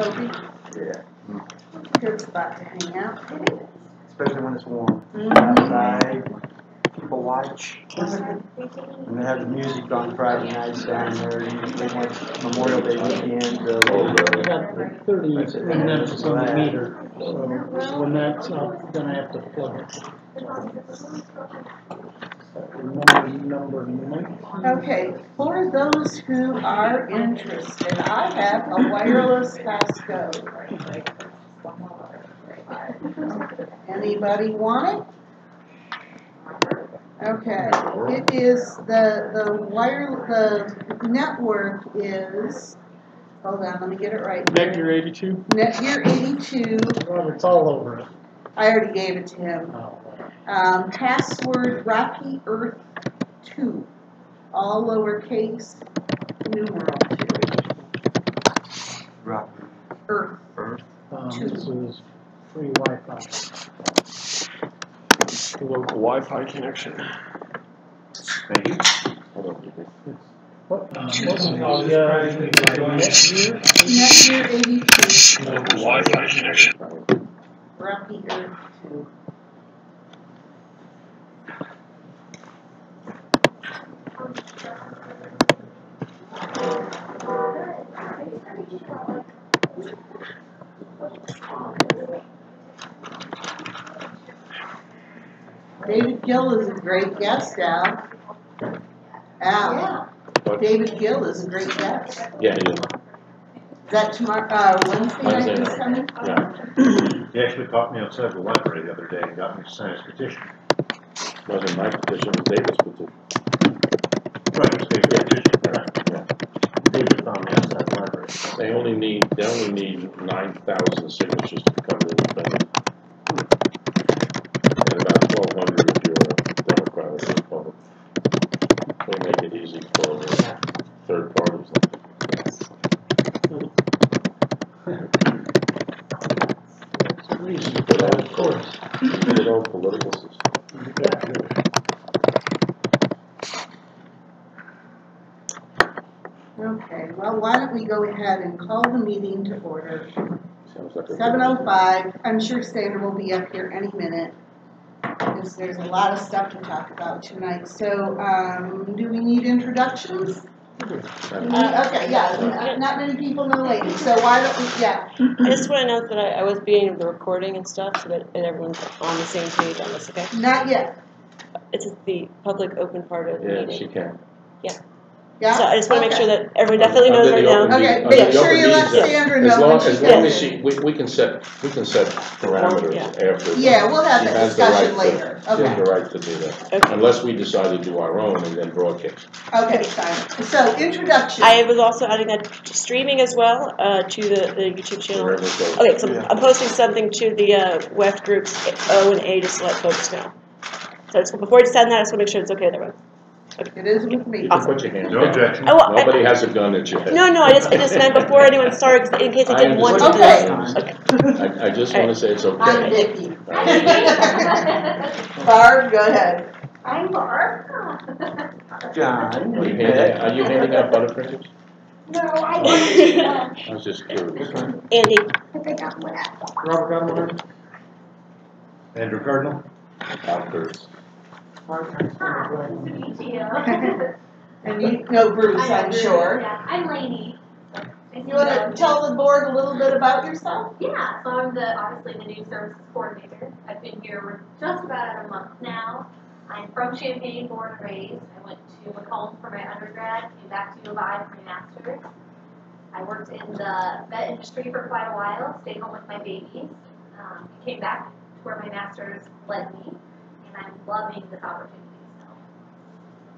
Toby? Yeah. Good spot to hang out. Especially when it's warm. Outside, people watch. And they have the music on Friday nights down there, usually like Memorial Day weekend. We got 30 minutes on the meter, so when that's up, then I have to plug it. Number 9. Okay, for those who are interested, I have a wireless passcode. Anybody want it? Okay, it is the network is, hold on, let me get it right. Netgear 82. Netgear 82. Well, it's all over it. I already gave it to him. Oh. Password Rocky Earth 2, all lowercase, numeral 2. Rocky Earth. This is free Wi-Fi. Local Wi-Fi connection. Thank you. What? Netgear 82. Local Wi-Fi connection. Rocky Earth 2. David Gill is a great guest, Al. Al. David Gill is a great guest. Yeah, he is. Is that tomorrow, Wednesday night he's coming? Yeah. He actually caught me outside the library the other day and got me to sign his petition. It wasn't my petition, it was David's petition. Right, it was David's petition. Yeah. David found me outside the library. They only need 9,000 signatures to become independent. And about 1,200 if you're a Democrat or Republican. They make it easy for third parties. Of course. Good old political system. Okay, well, why don't we go ahead and call the meeting to order. Sounds like a 7:05. I'm sure Sandra will be up here any minute, because there's a lot of stuff to talk about tonight. So, do we need introductions? Okay, yeah, not many people know ladies, so why don't we, yeah. I just want to note that I was being the recording and stuff, so that everyone's on the same page on this, okay? Not yet. It's the public open part of the Yeah, meeting. she can. Yeah. Yeah? So I just want to make Okay. sure that everyone definitely knows Under right the now. open Okay, meeting- make under the sure open you let meetings, Sandra as know long when as she long gets as she, we can set parameters Yeah. after. Yeah, we'll have She that has the discussion right to- later. She has Okay. the right to do that, Okay. unless we decide to do our own and then broadcast. Okay, fine. So, introduction. I was also adding that to streaming as well to the YouTube channel. Wherever it goes. Okay, so I'm posting something to the WEF groups O and A just to let folks know. So before you send that, I just want to make sure it's okay with everyone. It is with me. You can put your hand No down. objection. Oh, well, Nobody has a gun at your head. No, I just meant before anyone started, 'cause in case I didn't want to do Okay. this. Okay. I just want to say it's okay. I'm Vicki. Barb, go ahead. I'm Barb. John, Are you handing out butterfingers? No, I I was just curious. Andy. they got wet. Robert Guttenberg. Andrew Cardinal. Outbursts. Hi, nice to meet you. And you know Bruce, I'm sure. Yeah, I'm Lainey. You want to tell the board a little bit about yourself? Yeah, so I'm obviously the new services coordinator. I've been here just about a month now. I'm from Champaign, born and raised. I went to Macomb for my undergrad, came back to U of I for my master's. I worked in the vet industry for quite a while, stayed home with my babies. Came back to where my master's led me, and I'm loving this opportunity.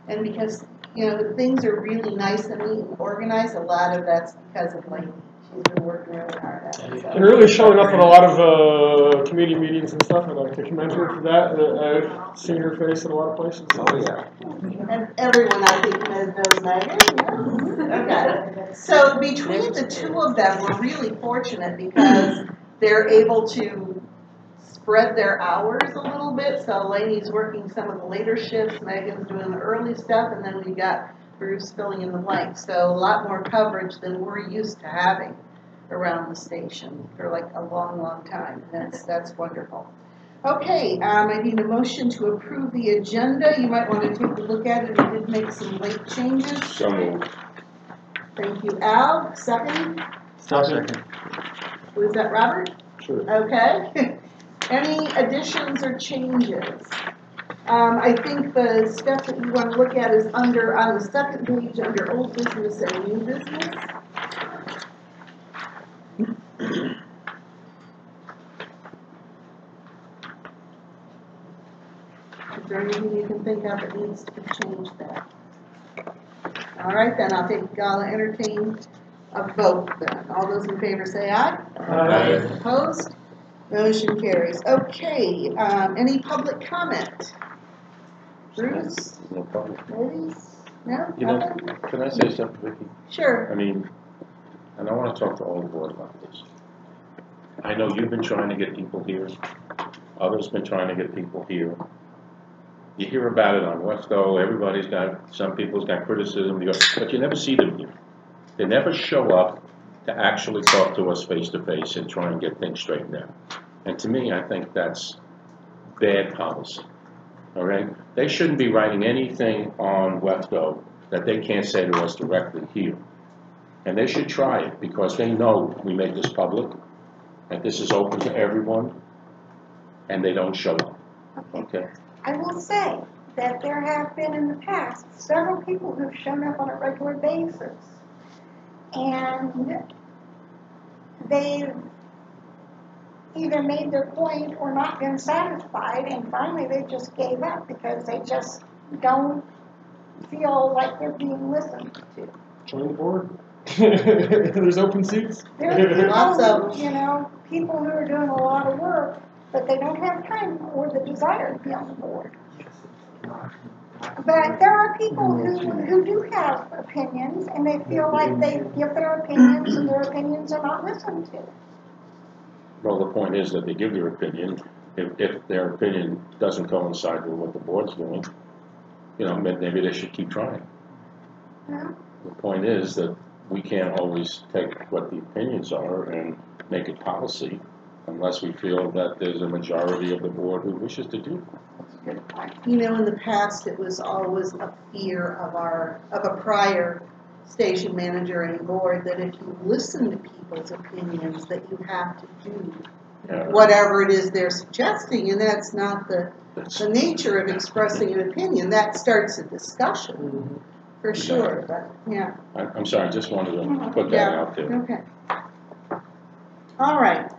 And because, you know, things are really nice and neat and organized, a lot of that's because of Lainey. She's been working really hard at it. And really showing up at a lot of committee meetings and stuff. I'd like to commend her for that. I've seen her face in a lot of places. Oh, yeah. And everyone, I think, knows Megan. Yes. Okay. So between the two of them, we're really fortunate because they're able to spread their hours a little bit. So Lainey's working some of the later shifts, Megan's doing the early stuff, and then we got Bruce filling in the blanks. So a lot more coverage than we're used to having. around the station for like a long, long time. That's wonderful. Okay, I need a motion to approve the agenda. You might want to take a look at it. We did make some late changes. So moved. Thank you, Al. Second? Second. Was that Robert? Sure. Okay. Any additions or changes? I think the stuff that you want to look at is on the second page under old business and new business. Is there anything you can think of that needs to change there? All right, then I'll entertain a vote then. All those in favor say aye. Aye. Opposed? Motion carries. Okay, any public comment? Bruce? No problem. Ladies? No? You know, Nothing? can I say something, Vicki? Sure. I mean, and I want to talk to all the board about this. I know you've been trying to get people here. Others been trying to get people here. You hear about it on Wesco. Everybody's got, some people's got criticism, but you never see them here. They never show up to actually talk to us face to face and try and get things straightened out. And to me, I think that's bad policy. All right? They shouldn't be writing anything on Wesco that they can't say to us directly here. And they should try it because they know we make this public and this is open to everyone, and they don't show up. Okay? I will say that there have been in the past several people who've shown up on a regular basis, and they've either made their point or not been satisfied, and finally they just gave up because they just don't feel like they're being listened to. Join the board. There's open seats. There's Lots of people who are doing a lot of work, but they don't have time or the desire to be on the board. But there are people who do have opinions, and they feel like they give their opinions, and their opinions are not listened to. Well, the point is that they give their opinion. If their opinion doesn't coincide with what the board's doing, maybe they should keep trying. Yeah. The point is that we can't always take what the opinions are and make it policy unless we feel that there's a majority of the board who wishes to do it. In the past, it was always a fear of a prior station manager and board that if you listen to people's opinions, that you have to do whatever it is they're suggesting, and that's not the nature of expressing an opinion. That starts a discussion, for sure. But yeah. I'm sorry, I just wanted to put that out there. Okay. All right.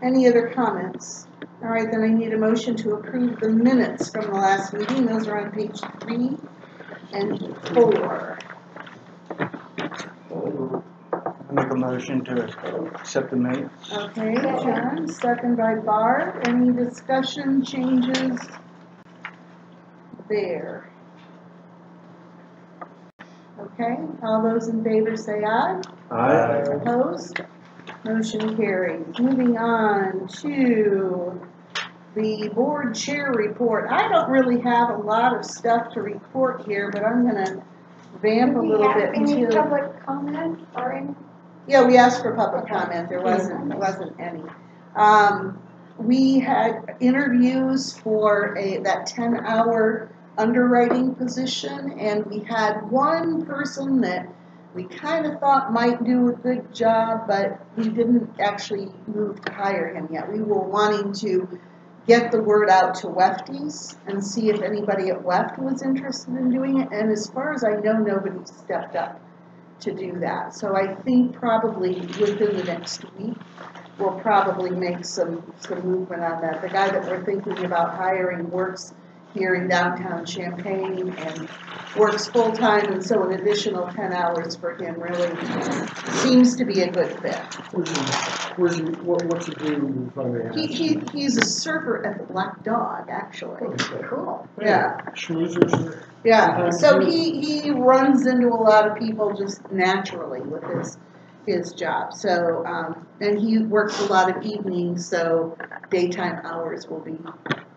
Any other comments? All right, then I need a motion to approve the minutes from the last meeting. Those are on page 3 and 4. I make a motion to accept the minutes. Okay, John, second by Barb. Any discussion, changes there? Okay, all those in favor say aye. Aye. Opposed? Motion carries. Moving on to the board chair report. I don't really have a lot of stuff to report here, but I'm going to vamp a little bit Any until. public comment or any? Yeah, we asked for public comment. There wasn't any. We had interviews for that 10-hour underwriting position, and we had one person that we kind of thought might do a good job, but we didn't actually move to hire him yet. We were wanting to get the word out to Wefties and see if anybody at Weft was interested in doing it, and as far as I know, nobody stepped up to do that. So I think probably within the next week, we'll probably make some movement on that. The guy that we're thinking about hiring works here in downtown Champaign and works full-time, and so an additional 10 hours for him really seems to be a good fit. What's he do? If I may ask? He's a server at the Black Dog, actually. Okay. Cool. Yeah. Schmoozers. Yeah. So he runs into a lot of people just naturally with his job. So and he works a lot of evenings, so daytime hours will be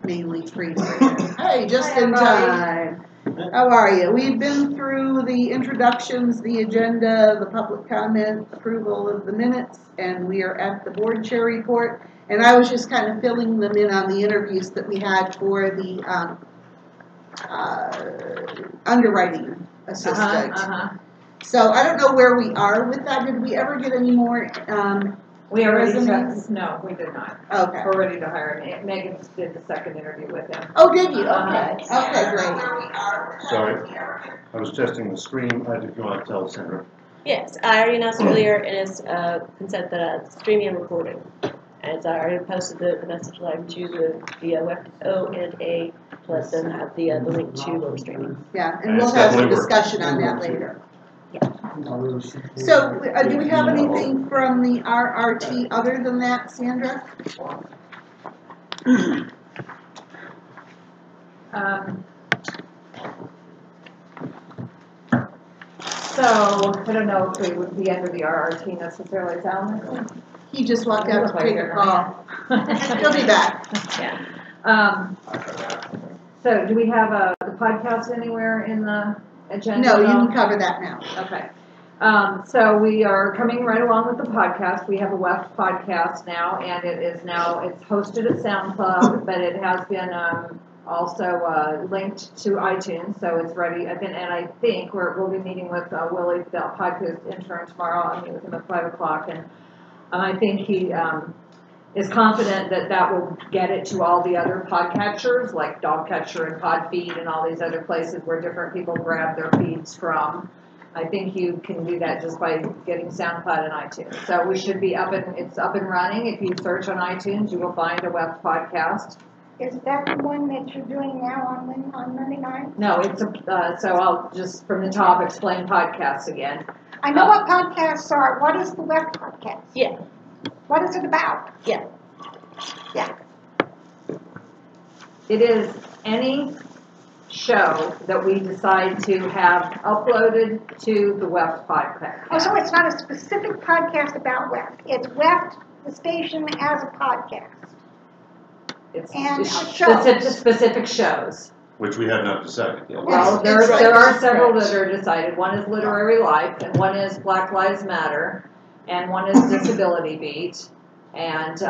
mainly free for him. Hey, just in time. How are you? We've been through the introductions, the agenda, the public comment, approval of the minutes, and we are at the board chair report. And I was just kind of filling them in on the interviews that we had for the underwriting assistant. So I don't know where we are with that. Did we ever get any more We already resumes? checked, no, we did not. Okay. We're ready to hire him. Megan just did the second interview with him. Oh, did you? Okay. Okay, great. Sorry, I was testing the screen. If you want to tell Sandra. Yes, I already announced earlier, it is consent that streaming and recording. And I already posted the message line to the O&A to let them have the link to streaming. Yeah, and we'll have some discussion on that later. So, do we have anything from the RRT other than that, Sandra? So, I don't know if we would be under the RRT necessarily, Alan. He just walked out to take a call. He'll be back. Yeah. So, do we have the podcast anywhere in the agenda? No, you can cover that now. Okay. So we are coming right along with the podcast. We have a WEF podcast now, and it's hosted at SoundCloud, but it has been also linked to iTunes, so it's ready. And I think we'll be meeting with Willie, the podcast intern, tomorrow. I'll meet with him at 5 o'clock, and I think he is confident that will get it to all the other podcatchers, like Dogcatcher and Podfeed and all these other places where different people grab their feeds from. I think you can do that just by getting SoundCloud and iTunes. So we should be it's up and running. If you search on iTunes, you will find a web podcast. Is that the one that you're doing now on Monday night? No, it's so I'll just from the top explain podcasts again. I know what podcasts are. What is the web podcast? Yeah. What is it about? Yeah. Yeah. It is any show that we decide to have uploaded to the WEF podcast. Oh, so it's not a specific podcast about WEF. It's WEF, the station, as a podcast. It's specific shows. Which we have not decided yet. Well, there are several that are decided. One is Literary Life, and one is Black Lives Matter, and one is Disability Beat, and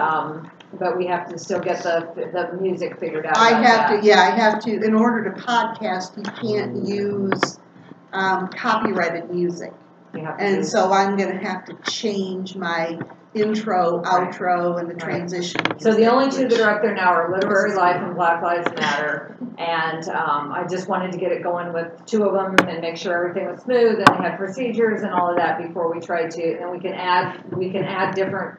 but we have to still get the music figured out. I have to. In order to podcast, you can't use copyrighted music, and so I'm going to have to change my intro, outro, and the transition. So the only two that are up there now are Literary Life and Black Lives Matter, and I just wanted to get it going with two of them and make sure everything was smooth and they had procedures and all of that before we tried to. And we can add different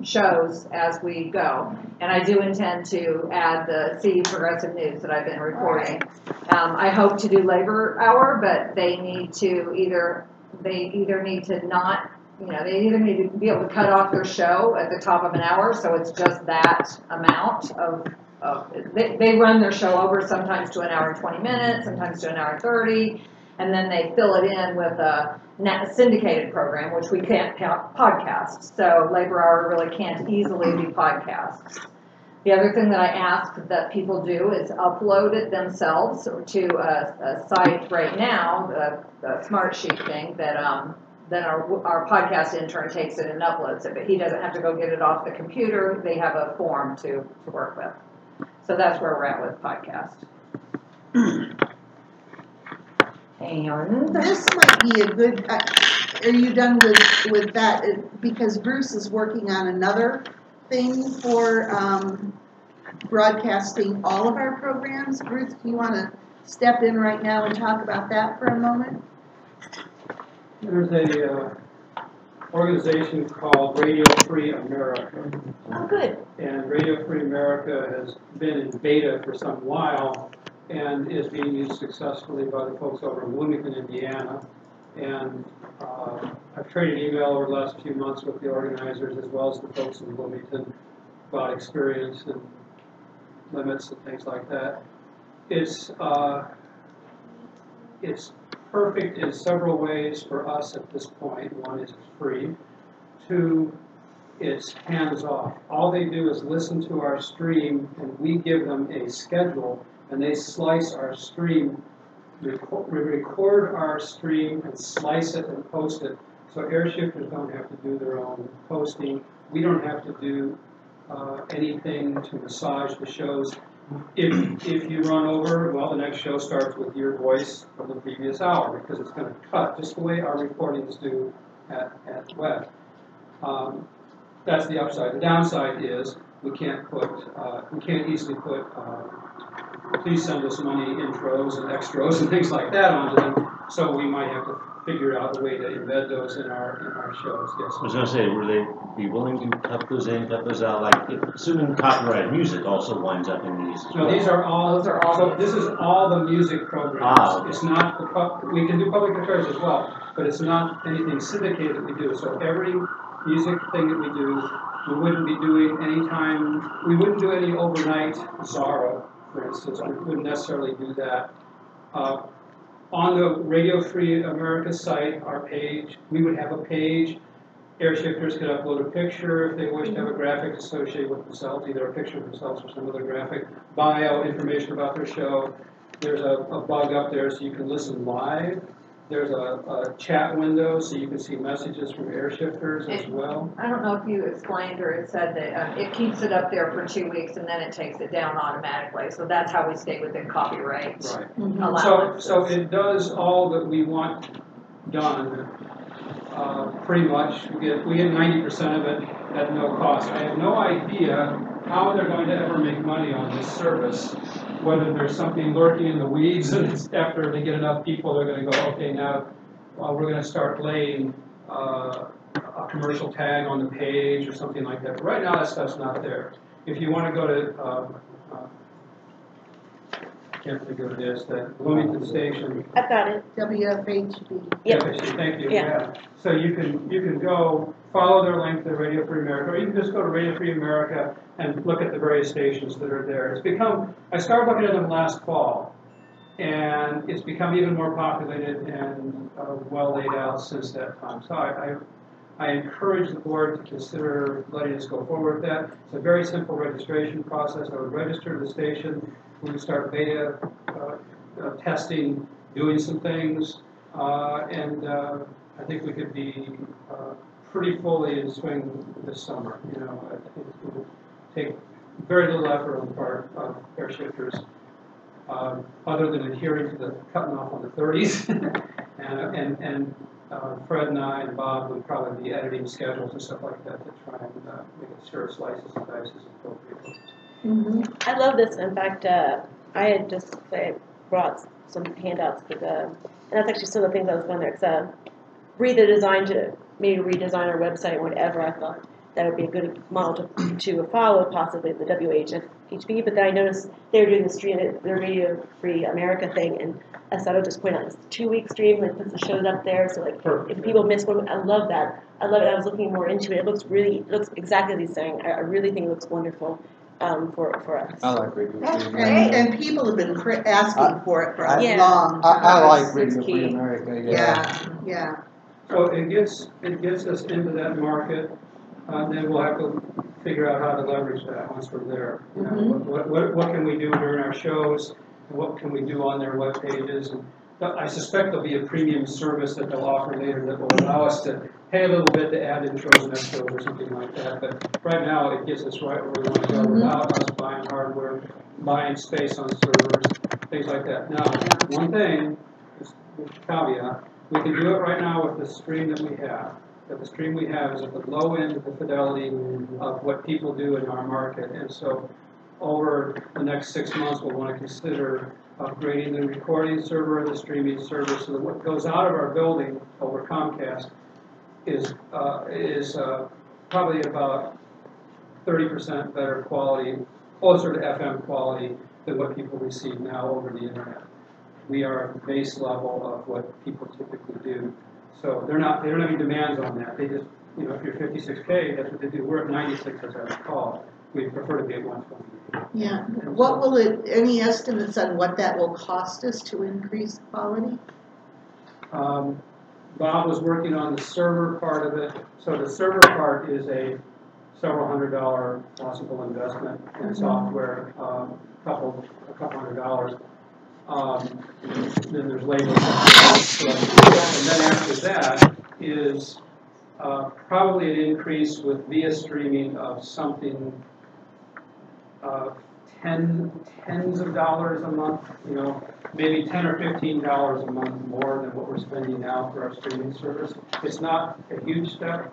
shows as we go. And I do intend to add the C Progressive News that I've been reporting. I hope to do Labor Hour, but they either need to not. They either need to be able to cut off their show at the top of an hour, so it's just that amount of they run their show over sometimes to an hour and 20 minutes, sometimes to an hour and 30, and then they fill it in with a syndicated program, which we can't podcast. So Labor Hour really can't easily be podcasts. The other thing that I ask that people do is upload it themselves to a site right now, the Smartsheet thing that then our podcast intern takes it and uploads it, but he doesn't have to go get it off the computer. They have a form to work with. So that's where we're at with podcast. And this might be a good, are you done with that? Because Bruce is working on another thing for broadcasting all of our programs. Bruce, do you want to step in right now and talk about that for a moment? There's a organization called Radio Free America. Oh, good. And Radio Free America has been in beta for some while and is being used successfully by the folks over in Bloomington, Indiana. And I've traded email over the last few months with the organizers as well as the folks in Bloomington about experience and limits and things like that. It's perfect in several ways for us at this point. One is it's free. Two, it's hands-off. All they do is listen to our stream, and we give them a schedule, and they slice our stream we record our stream and slice it and post it. So airshifters don't have to do their own posting. We don't have to do anything to massage the shows. If you run over, well, the next show starts with your voice from the previous hour because it's going to cut just the way our recordings do at web. That's the upside. The downside is we can't easily put please send us money intros and extras and things like that onto them. So we might have to figure out a way to embed those in our shows. Yes. I was gonna say, would they be willing to cut those in, cut those out? Like, assuming copyrighted music also winds up in these as well. No, these are all. So this is all the music programs. Okay. It's not we can do public affairs as well, but it's not anything syndicated that we do. So every music thing that we do, we wouldn't be doing we wouldn't do any overnight Zara, for instance. We wouldn't necessarily do that. On the Radio Free America site, our page, we would have a page. Airshifters could upload a picture if they wish to have a graphic associated with themselves, either a picture of themselves or some other graphic, bio, information about their show. There's a bug up there so you can listen live. There's a chat window so you can see messages from airshifters as well. I don't know if you explained or it said that it keeps it up there for 2 weeks and then it takes it down automatically. So that's how we stay within copyright allowances. So it does all that we want done, pretty much. We get 90% of it at no cost. I have no idea how they're going to ever make money on this service. Whether there's something lurking in the weeds, and after they get enough people, they're going to go, okay, now we're going to start laying a commercial tag on the page or something like that. But right now, that stuff's not there. If you want to go to, I can't think of it is, that Bloomington Station. I've got it. WFHB. Yep. FHB, thank you. Yeah. So you can go follow their link to Radio Free America, or you can just go to Radio Free America and look at the various stations that are there. I started looking at them last fall, and it's become even more populated and well laid out since that time. So I encourage the board to consider letting us go forward with that. It's a very simple registration process. I would register the station. We would start beta testing, doing some things, and I think we could be pretty fully in swing this summer. I think it would take very little effort on the part of airshifters, other than adhering to the cutting off on the 30s. and Fred and I and Bob would probably be editing schedules and stuff like that to try and make sure slices and dices appropriately. I love this. In fact, I had just brought some handouts, and that's actually some of the things I was going there. It's Breathe Design to maybe redesign our website or whatever. I thought that would be a good model to follow, possibly the WHB. But then I noticed they were doing the Radio Free America thing, and I thought I would just point out this 2-week stream, like puts the shows up there. So like if people miss one, I love that. I love it. I was looking more into it. It looks exactly as he's saying. I really think it looks wonderful. For us. I like Radio That's Free great. America. And people have been asking for it for a Yeah. long time. I like It's Radio Free key. America, Yeah. So it gets us into that market, then we'll have to figure out how to leverage that once we're there. What can we do during our shows, and what can we do on their web pages? And I suspect there'll be a premium service that they'll offer later that will allow us to pay a little bit to add intros and extras or something like that. But right now, it gets us right where we want to go without us buying hardware, buying space on servers, things like that. Now, one thing, just with caveat, we can do it right now with the stream that we have. But the stream we have is at the low end of the fidelity of what people do in our market. And so over the next 6 months, we'll want to consider upgrading the recording server and the streaming server so that what goes out of our building over Comcast is probably about 30% better quality, closer to FM quality than what people receive now over the internet. We are at the base level of what people typically do. So they don't have any demands on that. They just, if you're 56K, that's what they do. We're at 96 as I recall. We prefer to be at 120. Yeah. What will any estimates on what that will cost us to increase quality? Bob was working on the server part of it. So the server part is a several $100 possible investment in software, a couple $100. Then there's labor. And then after that is probably an increase with via streaming of something tens of dollars a month, maybe $10 or $15 a month more than what we're spending now for our streaming service. It's not a huge step.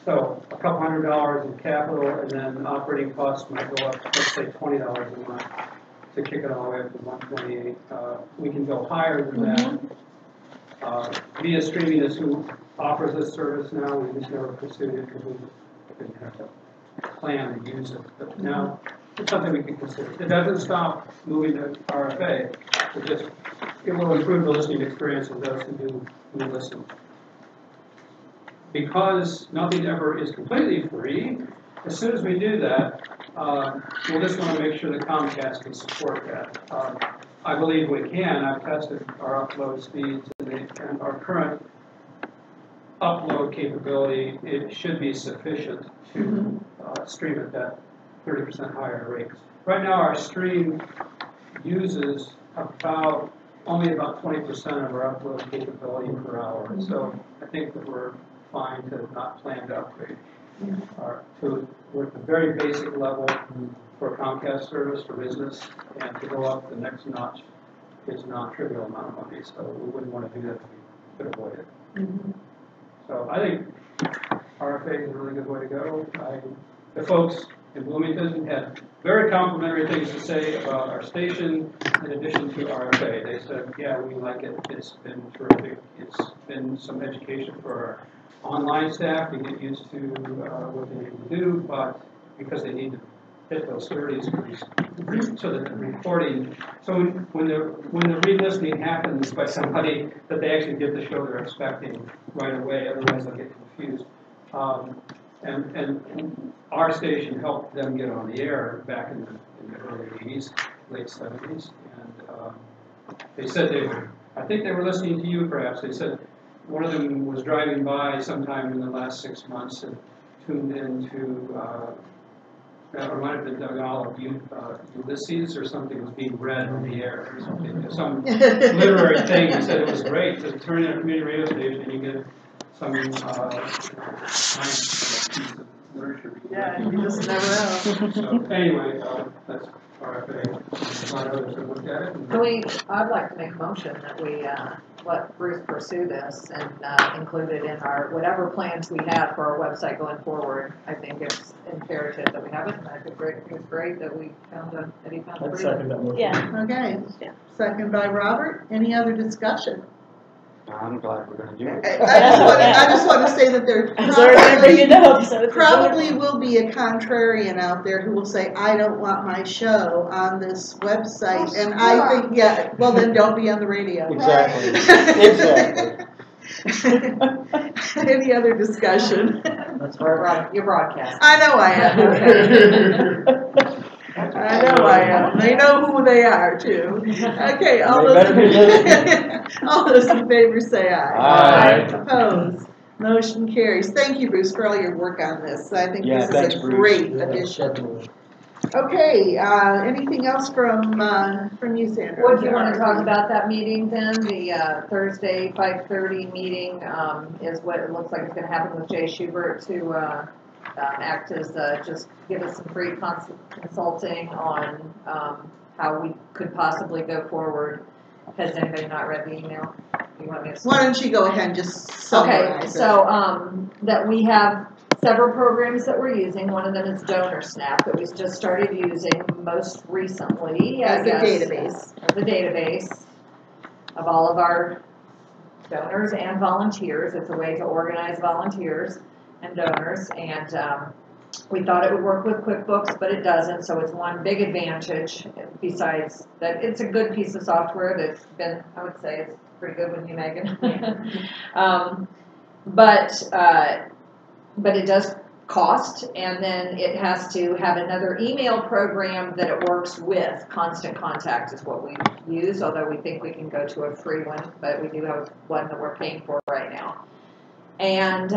So a couple $100 in capital, and then operating costs might go up, let's say $20 a month to kick it all the way up to 128. We can go higher than that. Via streaming is who offers this service now. We just never pursued it because we didn't have a plan to use it. But now it's something we can consider. It doesn't stop moving to RFA. It will improve the listening experience of those who listen. Because nothing ever is completely free, as soon as we do that, we'll just want to make sure that Comcast can support that. I believe we can. I've tested our upload speeds and our current upload capability. It should be sufficient to stream at that 30% higher rate. Right now, our stream uses only about 20% of our upload capability per hour. So I think that we're fine to not plan to upgrade. We're at the very basic level for Comcast service for business, and to go up the next notch is a non-trivial amount of money, so we wouldn't want to do that if we could avoid it. So I think RFA is a really good way to go. The folks in Bloomington had very complimentary things to say about our station in addition to RFA. They said, yeah, we like it. It's been terrific. It's been some education for our online staff to get used to what they need to do, but because they need to hit those 30s so that the recording, so when the re-listening happens by somebody, that they actually get the show they're expecting right away, otherwise they'll get confused. And our station helped them get on the air back in the early 80s, late 70s, and they said I think they were listening to you perhaps. They said one of them was driving by sometime in the last 6 months and tuned into, or might have been Dogal of Ulysses or something was being read on the air or something, some literary thing. He said it was great to turn in a community radio station and you get some science piece of literature. Yeah, you just never know. So anyway, that's RFA. A lot of others have looked at it. I'd like to make a motion that we let Bruce pursue this and include it in our whatever plans we have for our website going forward. I think it's imperative that we have it, and I think it's great that we found that he found it. I'd second that motion. Yeah. Okay. Yeah. Second by Robert. Any other discussion? I'm glad we're going to do it. I just want to say that there probably will be a contrarian out there who will say, I don't want my show on this website. And I think, yeah, well then don't be on the radio. Exactly. Exactly. Any other discussion? That's hard. You're broadcasting. I know I am. I know I am. They know who they are too. Okay, all those in favor say aye. Aye. Opposed? Motion carries. Thank you, Bruce, for all your work on this. I think this is a Bruce. great addition. Okay, anything else from you, Sandra? What do you want to talk about that meeting then? The Thursday 5:30 meeting is what it looks like it's going to happen with Jay Schubert to act as just give us some free consulting on how we could possibly go forward. Has anybody not read the email? You want me to Why don't you go ahead and just summarize it? So that we have several programs that we're using. One of them is Donor Snap that we just started using most recently as a database. As a database of all of our donors and volunteers. It's a way to organize volunteers and donors, and we thought it would work with QuickBooks, but it doesn't, so it's one big advantage, besides that it's a good piece of software that's been, I would say it's pretty good with you, Megan. But it does cost, and then it has to have another email program that it works with. Constant Contact is what we use, although we think we can go to a free one, but we do have one that we're paying for right now. And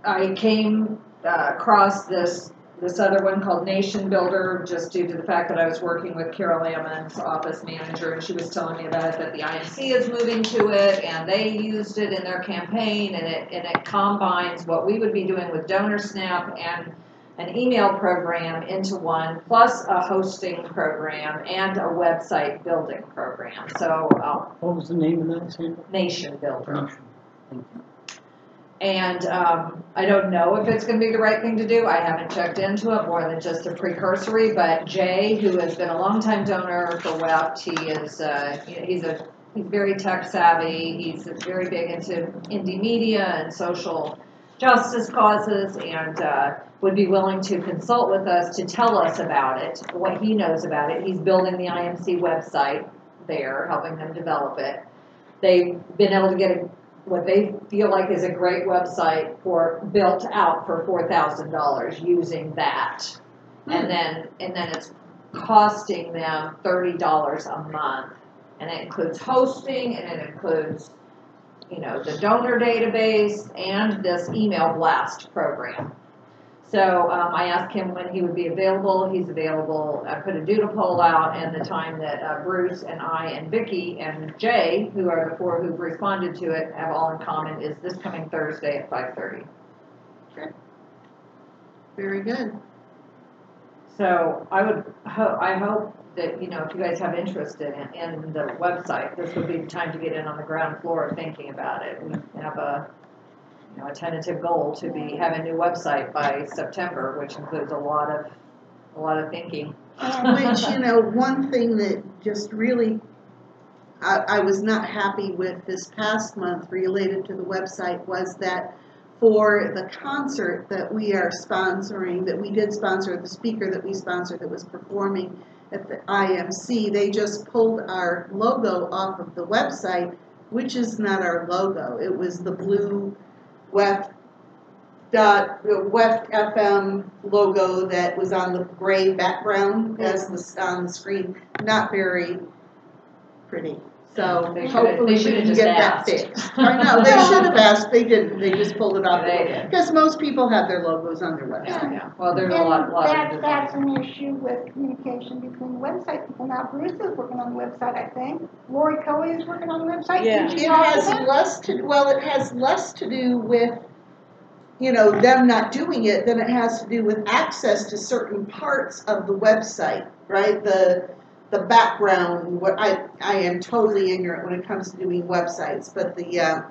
I came across this this other one called Nation Builder, just due to the fact that I was working with Carol Ammon's office manager, and she was telling me about it, that the IMC is moving to it, and they used it in their campaign, and it combines what we would be doing with DonorSnap and an email program into one, plus a hosting program and a website building program. So, What was the name of that sample? Nation Builder. Thank you. And I don't know if it's going to be the right thing to do. I haven't checked into it more than just a precursory. But Jay, who has been a longtime donor for WEPT, he is he's very tech savvy. He's very big into indie media and social justice causes, and would be willing to consult with us to tell us about it, what he knows about it. He's building the IMC website there, helping them develop it. They've been able to get what they feel like is a great website built out for $4,000 using that. And then it's costing them $30 a month. And it includes hosting, and it includes, the donor database and this email blast program. So I asked him when he would be available. He's available. I put a doodle poll out, and the time that Bruce and I and Vicki and Jay, who are the four who've responded to it, have all in common, is this coming Thursday at 5:30. Okay. Very good. So I hope that, if you guys have interest in it, in the website, this would be the time to get in on the ground floor thinking about it. We have a tentative goal to have a new website by September, which includes a lot of thinking. Which, one thing that just really I was not happy with this past month related to the website was that for the concert that we are sponsoring, that we did sponsor, the speaker that we sponsored that was performing at the IMC, they just pulled our logo off of the website, which is not our logo. It was the blue WEF FM logo that was on the gray background as on the screen. Not very pretty. So hopefully we can get that fixed. I know, they should have asked. They didn't. They just pulled it off. Because most people have their logos on their website. Yeah. Well, there's a And lot that's an issue with communication between the website people. Now, Bruce is working on the website, I think. Lori Coey is working on the website. Yeah. Did It you talk has to them? less to do with, them not doing it than it has to do with access to certain parts of the website, right? The background, what I am totally ignorant when it comes to doing websites, but the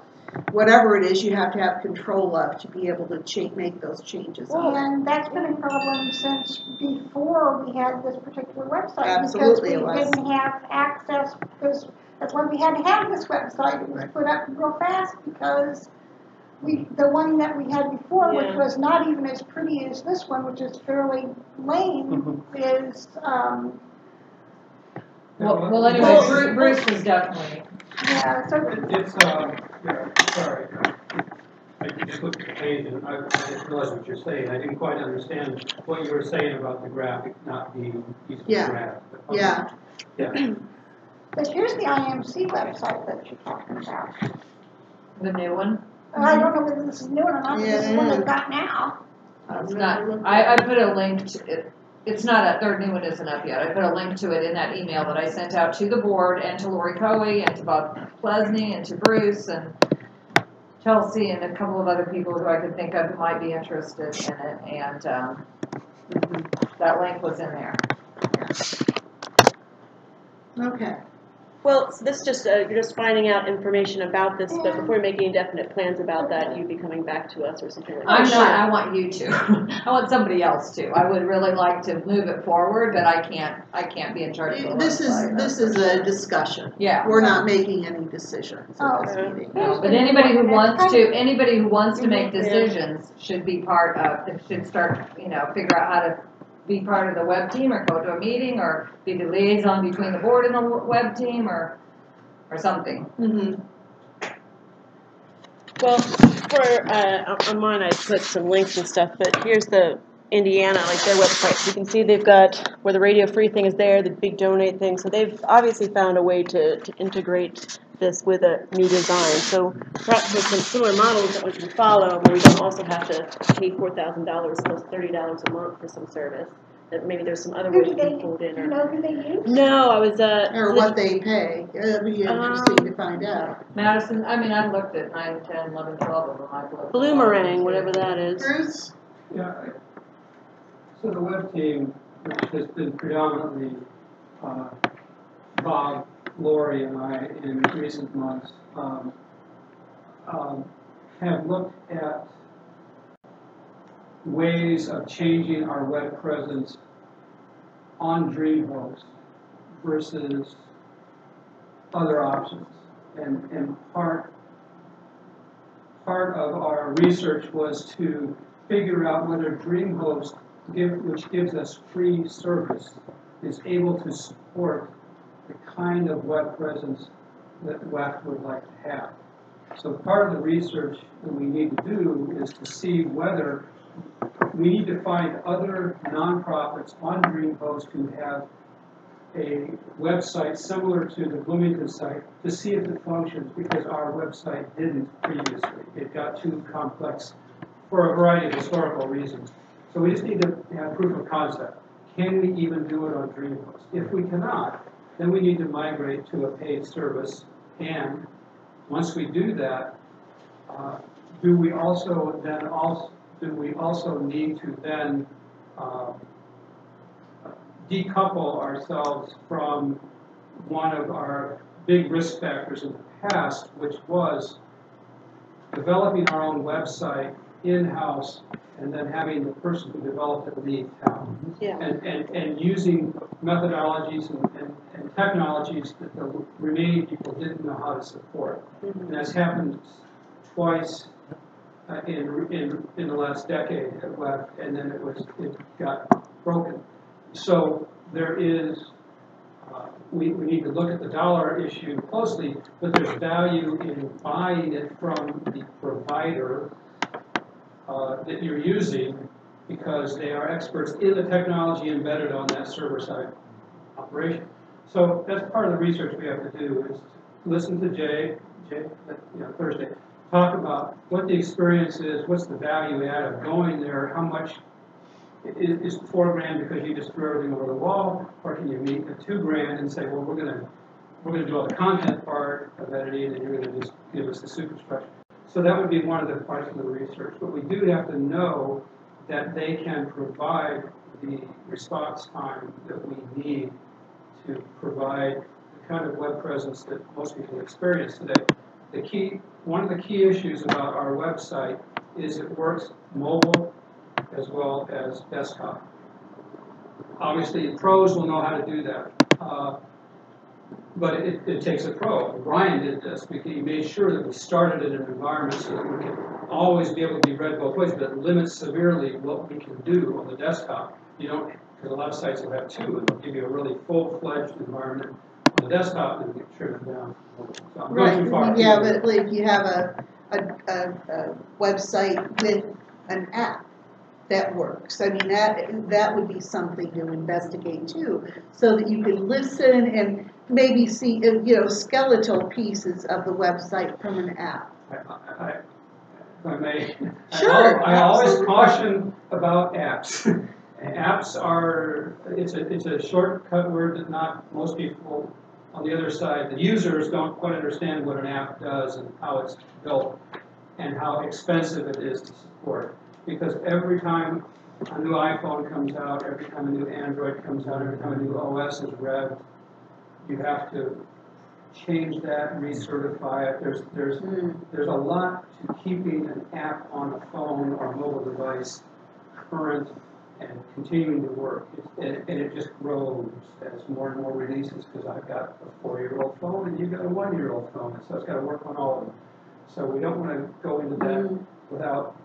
whatever it is, you have to have control of to be able to make those changes. And that's been a problem since before we had this particular website. Absolutely, because we didn't have access, because that's why we had to have this website. It was put up real fast because the one that we had before, which was not even as pretty as this one, which is fairly lame, is Well, anyway, Bruce was definitely. yeah. So It's, sorry. I just looked at the page and I didn't realize what you're saying. I didn't quite understand what you were saying about the graphic not being easily grabbed. Yeah. Yeah. but here's the IMC website that you're talking about. The new one? I don't know whether this is new or not, but this is the one they've got now. It's not. I put a link to it. It's not their new one isn't up yet. I put a link to it in that email that I sent out to the board and to Lori Coey and to Bob Plesney and to Bruce and Chelsea and a couple of other people who I could think of who might be interested in it. And that link was in there. Okay. Well, so this just, you're just finding out information about this, but before making definite plans about that, you'd be coming back to us or something like that. I'm not, I want you to. I want somebody else to. I would really like to move it forward, but I can't be in charge of the This is a discussion. Yeah. We're not making any decisions at this meeting. No, but anybody who wants to make decisions should be part of, should start, figure out how to be part of the web team or go to a meeting or be the liaison between the board and the web team or something. Mm-hmm. Well, on mine I put some links and stuff, but here's the Indiana, like their website. You can see they've got where the Radio Free thing is there, the big donate thing. So they've obviously found a way to integrate this with a new design. So perhaps there's some similar models that we can follow where we don't also have to pay $4,000 plus $30 a month for some service. That maybe there's some other ways we can pull it in. Do you know who they use? No, I was Or what they pay. It'd be interesting to find out. Madison, I mean, I've looked at 9, 10, 11, 12 of them. I've looked. Bloomerang, whatever that is. Bruce? Yeah, so the web team, which has been predominantly Bob, Lori, and I in recent months, have looked at ways of changing our web presence on DreamHost versus other options. And part of our research was to figure out whether DreamHost, which gives us free service, is able to support the kind of web presence that WEF would like to have. So part of the research that we need to do is to see whether we need to find other nonprofits on DreamHost who have a website similar to the Bloomington site to see if it functions, because our website didn't previously. It got too complex for a variety of historical reasons. So we just need to have proof of concept. Can we even do it on DreamHost? If we cannot, then we need to migrate to a paid service. And once we do that, do we also need to then decouple ourselves from one of our big risk factors in the past, which was developing our own website in-house and then having the person who developed it leave town. Yeah. And using methodologies and technologies that the remaining people didn't know how to support. Mm-hmm. And that's happened twice in the last decade at WEF, and then it got broken. So there is, we need to look at the dollar issue closely, but there's value in buying it from the provider that you're using, because they are experts in the technology embedded on that server-side operation. So that's part of the research we have to do, is to listen to Jay, Thursday, talk about what the experience is, what's the value add of going there, how much is $4,000 because you just threw everything over the wall, or can you meet at $2,000 and say, well, we're gonna do all the content part of editing, and you're gonna just give us the superstructure. So that would be one of the parts of the research. But we do have to know that they can provide the response time that we need to provide the kind of web presence that most people experience today. One of the key issues about our website is it works mobile as well as desktop. Obviously, pros will know how to do that. But it takes a pro. Brian did this because he made sure that we started in an environment so that we can always be able to be read both ways, but it limits severely what we can do on the desktop. You don't, because a lot of sites will have two, and they'll give you a really full-fledged environment on the desktop, and you can trim it down. So I'm going too far. Yeah, but if you have a website with an app that works, I mean, that would be something to investigate too, so that you can listen and maybe see, skeletal pieces of the website from an app. If I may, Sure, I always caution about apps. Apps it's a shortcut word that not most people on the other side, the users, don't quite understand what an app does and how it's built and how expensive it is to support. Because every time a new iPhone comes out, every time a new Android comes out, every time a new OS is revved, you have to change that, recertify it. There's a lot to keeping an app on a phone or mobile device current and continuing to work. And it just grows as more and more releases, because I've got a 4-year-old phone and you've got a 1-year-old phone, so it's got to work on all of them. So we don't want to go into that without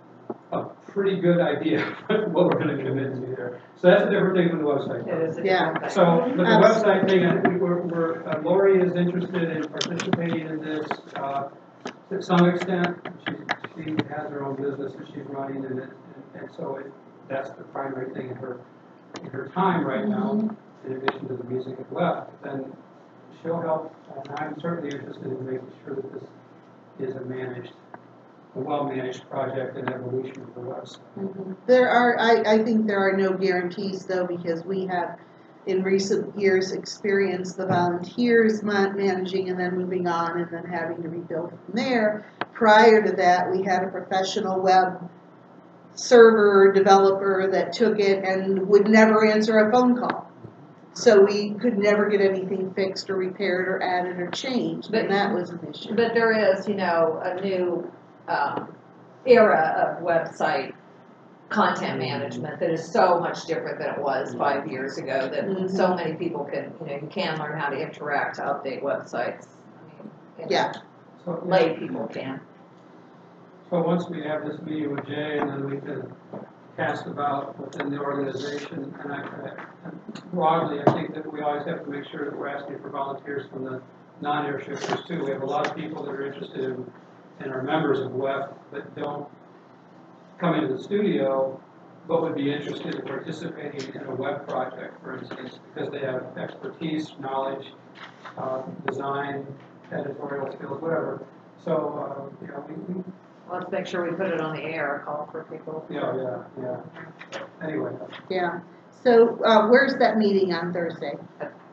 a pretty good idea of what we're going to commit to there. So that's a different thing from the website. Yeah. So, but the website thing, I think Lori is interested in participating in this to some extent. She has her own business that she's running, and so that's the primary thing in her time right now, in addition to the music at left, then she'll help, and I'm certainly interested in making sure that this is a well-managed project and evolution of the website. There are, I think there are no guarantees though, because we have in recent years experienced the volunteers managing and then moving on and then having to rebuild from there. Prior to that, we had a professional web server developer that took it and would never answer a phone call. So we could never get anything fixed or repaired or added or changed, and that was an issue. But there is, you know, a new era of website content management that is so much different than it was 5 years ago, that so many people can, you know, you can learn how to interact to update websites. I mean, Yeah. So, lay people can. So once we have this meeting with Jay, and then we can cast about within the organization, and broadly, I think that we always have to make sure that we're asking for volunteers from the non-air shifters too. We have a lot of people that are interested in, and are members of WEF, but don't come into the studio, but would be interested in participating in a web project, for instance, because they have expertise, knowledge, design, editorial skills, whatever. So, you know, we Let's make sure we put it on the air, call for people. yeah. Anyway. Yeah. So where's that meeting on Thursday?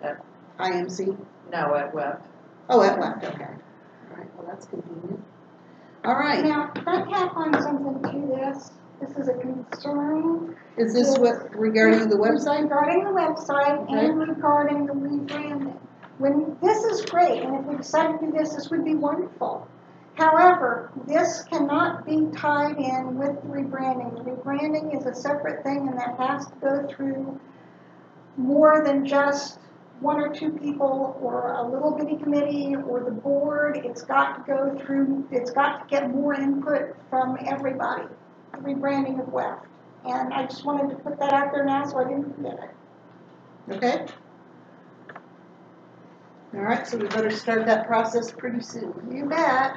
At IMC? No, at web. Oh, at West, okay. All right, well, that's convenient. All right. Now, can I tap on something to this? This is a concern. Is this what regarding the website? Regarding the website and regarding the rebranding. This is great, and if we decided to do this, this would be wonderful. However, this cannot be tied in with the rebranding. The rebranding is a separate thing, and that has to go through more than just one or two people or a little bitty committee or the board. It's got to go through, it's got to get more input from everybody, the rebranding of WEF. And I just wanted to put that out there now so I didn't forget it. Okay. All right, so we better start that process pretty soon. You bet.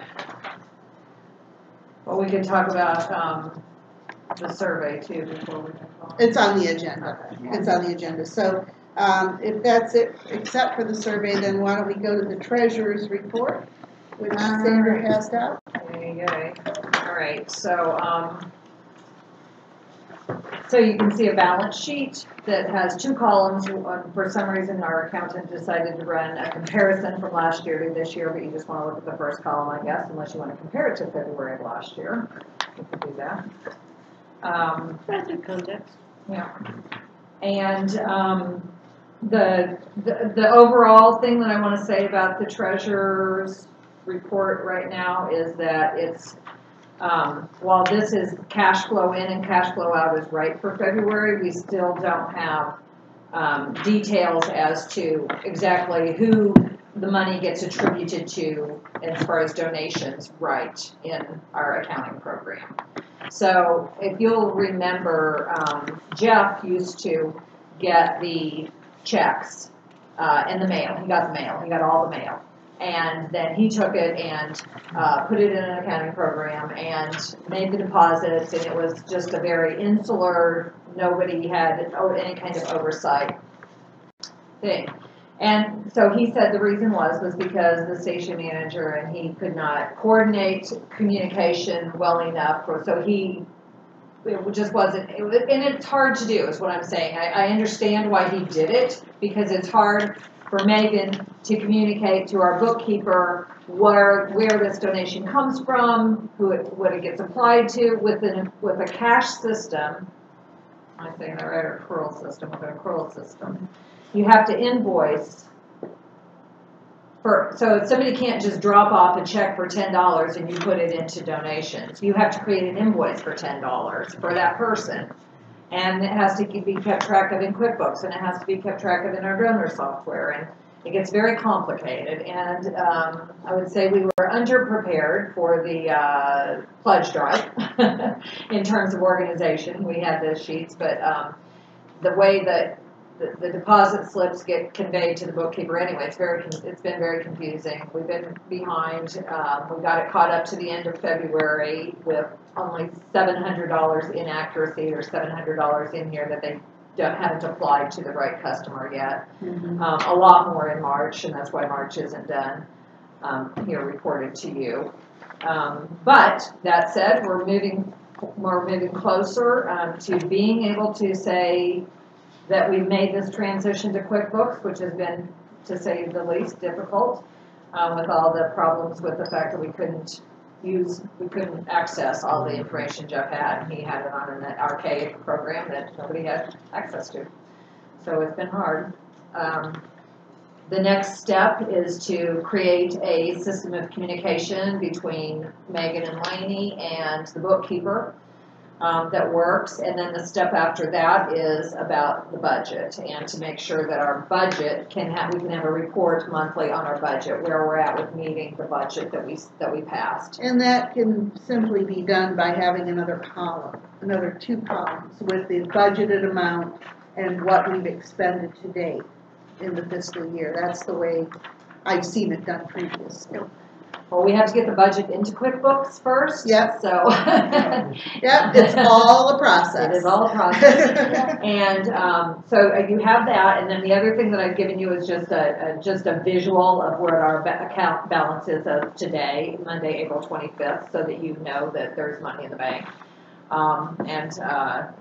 Well, we can talk about the survey too before we move on. It's on the agenda. It's on the agenda. So if that's it, except for the survey, then why don't we go to the treasurer's report, which Sandra passed out. Okay. All right. So you can see a balance sheet that has two columns. For some reason, our accountant decided to run a comparison from last year to this year, but you just want to look at the first column, I guess, unless you want to compare it to February of last year. You can do that. That's good context. Yeah. And the overall thing that I want to say about the treasurer's report right now is that it's while this is cash flow in and cash flow out is right for February, we still don't have details as to exactly who the money gets attributed to as far as donations right in our accounting program. So if you'll remember, Jeff used to get the checks in the mail. He got the mail. He got all the mail. And then he took it and put it in an accounting program and made the deposits, and it was just a very insular, nobody had any kind of oversight thing. And so he said the reason was because the station manager and he could not coordinate communication well enough, so it just wasn't, and it's hard to do is what I'm saying. I understand why he did it, because it's hard for Megan to communicate to our bookkeeper where this donation comes from, what it gets applied to. With a cash system, I'm saying that right, or accrual system, with an accrual system, you have to invoice so somebody can't just drop off a check for $10 and you put it into donations. You have to create an invoice for $10 for that person. And it has to be kept track of in QuickBooks, and it has to be kept track of in our donor software, and it gets very complicated. And I would say we were underprepared for the pledge drive in terms of organization. We had the sheets, but the way that the deposit slips get conveyed to the bookkeeper anyway. It's been very confusing. We've been behind. We got it caught up to the end of February with only $700 inaccuracy or $700 in here that they haven't applied to the right customer yet. A lot more in March, and that's why March isn't done here reported to you. But that said, we're moving closer to being able to say that we've made this transition to QuickBooks, which has been, to say the least, difficult with all the problems with the fact that we couldn't access all the information Jeff had. He had it on an archaic program that nobody had access to. So it's been hard. The next step is to create a system of communication between Megan and Lainey and the bookkeeper that works. And then the step after that is about the budget and to make sure that our budget we can have a report monthly on our budget, where we're at with meeting the budget that we passed. And that can simply be done by having another column, another 2 columns with the budgeted amount and what we've expended to date in the fiscal year. That's the way I've seen it done previously. Well, we have to get the budget into QuickBooks first. Yep. So. Yep, it's all a process. It is all a process. And so you have that, and then the other thing that I've given you is just a visual of where our account balance is of today, Monday, April 25th, so that you know that there's money in the bank. And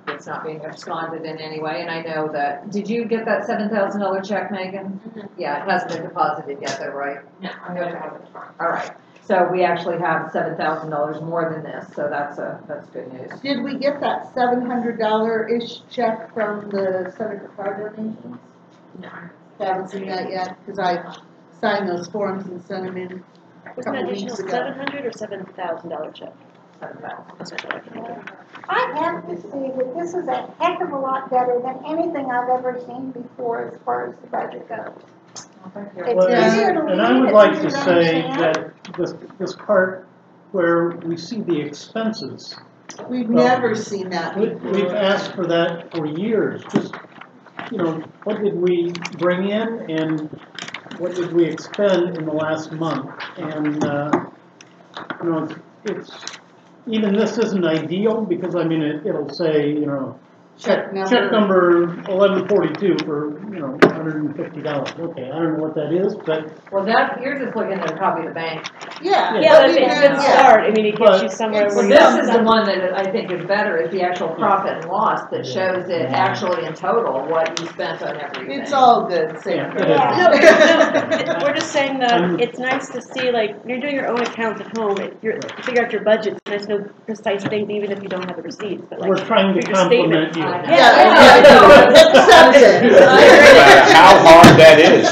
it's not being absconded in any way. And I know that, did you get that $7,000 check, Megan? Yeah, it hasn't been deposited yet though, right? No, I'm going to have it tomorrow. All right. So we actually have $7,000 more than this, so that's good news. Did we get that $700-ish check from the Senator Card donations? No. Haven't seen that yet, because I signed those forms and sent them in a Was it an couple additional weeks ago. $700 or $7,000 check? I have to say that this is a heck of a lot better than anything I've ever seen before as far as the budget goes. It's Well, easier to read. and I would it's like easier to say understand. that this part where we see the expenses, We've never seen that we've before. asked for that for years. Just, what did we bring in and what did we expend in the last month? And, it's even this isn't ideal because, I mean, it'll say, check number 1142 for, $150. Okay, I don't know what that is, but. Well, you're just looking at a copy of the bank. Yeah. Yeah, that's a good start. I mean, it gets you somewhere Well, where this is the one that I think is better, is the actual profit and loss that shows it actually in total what you spent on everything. It's all good, Sam. No, we're just saying that it's nice to see, like, you're doing your own accounts at home, you figure out your budget, and there's no precise things, even if you don't have the receipts, but like. We're trying to your statement. compliment you. Accept it. No matter how hard that is.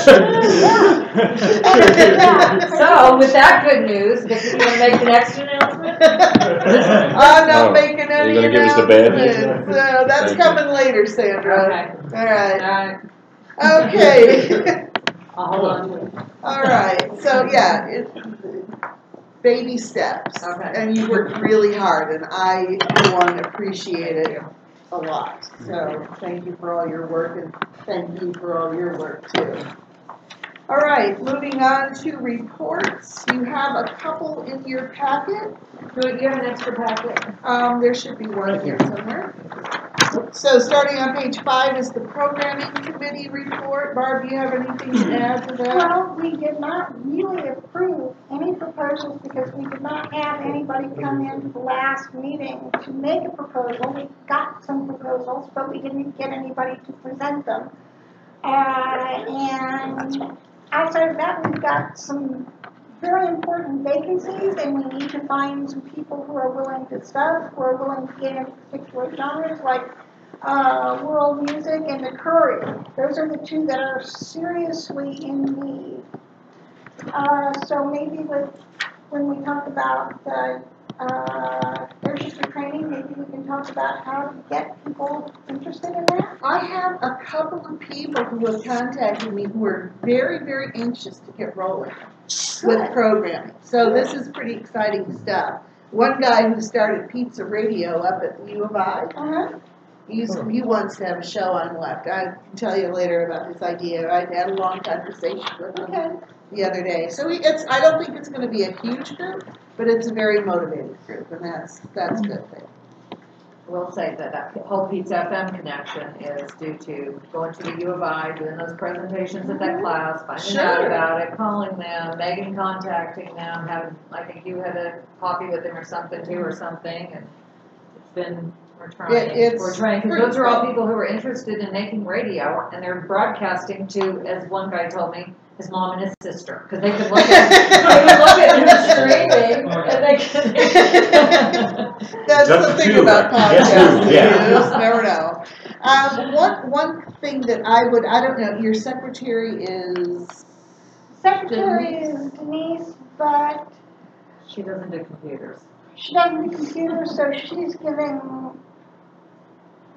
So, with that good news, Vicki, you want to make the next announcement? I'm not making any Are you gonna give us the bad news? announcements. That's coming later, Sandra. Okay. All right. Alright, Okay. I'll hold on to it. All right. So yeah, baby steps. Okay. And you worked really hard, and I, for one, appreciate it a lot. So thank you for all your work, and thank you for all your work too. All right, moving on to reports. You have a couple in your packet. Do you have an extra packet? There should be one here somewhere. So starting on page 5 is the programming committee report. Barb, do you have anything to add to that? Well, we did not really approve any proposals because we did not have anybody come in to the last meeting to make a proposal. We got some proposals, but we didn't get anybody to present them. And outside of that, we've got some very important vacancies, and we need to find some people who are willing to sub, who are willing to get into particular genres like world music and the courier. Those are the two that are seriously in need. So maybe when we talk about register training, maybe we can talk about how to get people interested in that. I have a couple of people who have contacted me who are very, very anxious to get rolling with programming. So this is pretty exciting stuff. One guy who started pizza radio up at the U of I, he wants to have a show on left. I can tell you later about his idea. I had a long conversation with him the other day. So I don't think it's going to be a huge group, but it's a very motivated group, and that's a good thing. I will say that whole Pete's FM connection is due to going to the U of I, doing those presentations at that class, finding out about it, calling them, Megan contacting them, having, I think you had a coffee with them or something too, or something, and it's been, we're trying, because those are all people who are interested in making radio, and they're broadcasting to, as one guy told me, his mom and his sister, because they could look at his streaming, and they can. That's the thing about podcasting. Yeah. You just never know. One thing that I don't know, your secretary is? Secretary is Denise, but She doesn't do computers. she doesn't do computers, so she's giving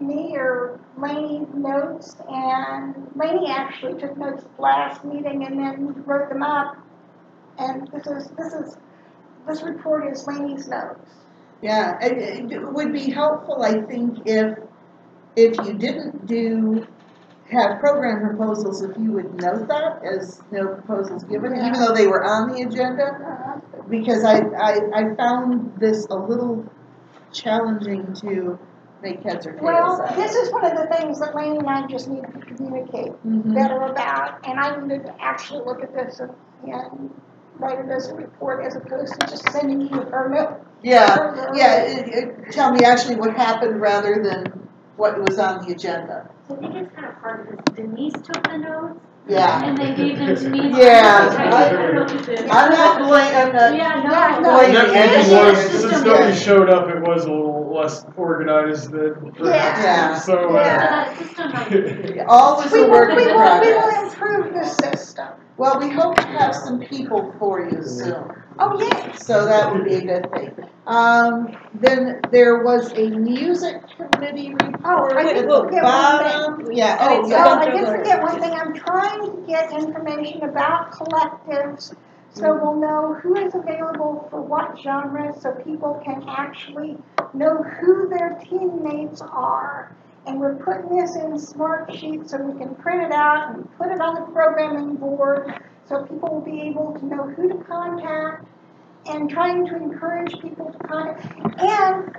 me or Lainey notes, and Lainey actually took notes at the last meeting and then wrote them up. And this report is Lainey's notes. Yeah, it would be helpful, I think, if you didn't have program proposals, if you would note that as no proposals given, even though they were on the agenda, because I found this a little challenging to make heads or tails Well, out. this is one of the things that Lainey and I just need to communicate better about, and I needed to actually look at this and write it as a report as opposed to just sending you her note. Tell me actually what happened rather than what was on the agenda. So I think it's kind of hard because Denise took the notes. Yeah. And then gave them to me. I'm not blaming. Yeah, no. Since nobody showed up, it was a little less organized than perhaps. So, always a work in progress. We will improve the system. Well, we hope to have some people for you soon. Oh, yes. So that would be a good thing. Then there was a music committee report I did at the forget bottom. one thing. Yeah. I did forget one thing. I'm trying to get information about collectives so we'll know who is available for what genre so people can actually know who their teammates are. And we're putting this in smart sheets so we can print it out and put it on the programming board so people will be able to know who to contact, and trying to encourage people to contact. And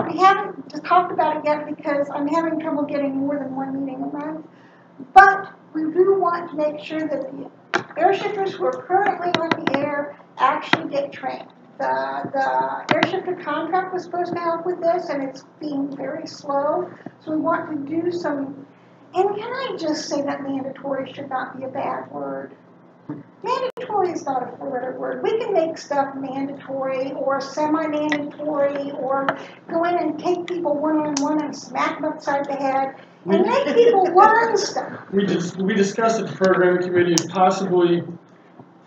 we haven't talked about it yet because I'm having trouble getting more than one meeting a month. But we do want to make sure that the airshifters who are currently on the air actually get trained. The airshifter contract was supposed to help with this, and it's being very slow. So we want to do some, and can I just say that mandatory should not be a bad word. Mandatory is not a four-letter word. We can make stuff mandatory or semi-mandatory or go in and take people one-on-one and smack them upside the head and make people learn stuff. We discussed at the programming committee possibly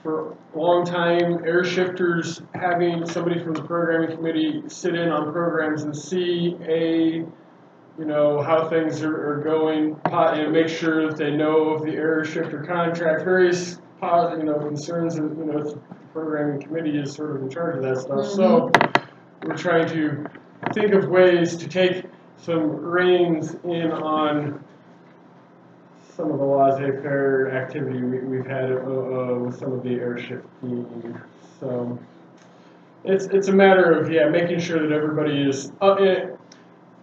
for a long time airshifters having somebody from the programming committee sit in on programs and see how things are going and make sure that they know of the airshifter contract, various concerns, and the programming committee is sort of in charge of that stuff. So we're trying to think of ways to take some reins in on some of the laissez-faire activity we've had with some of the airship teams. So it's a matter of making sure that everybody is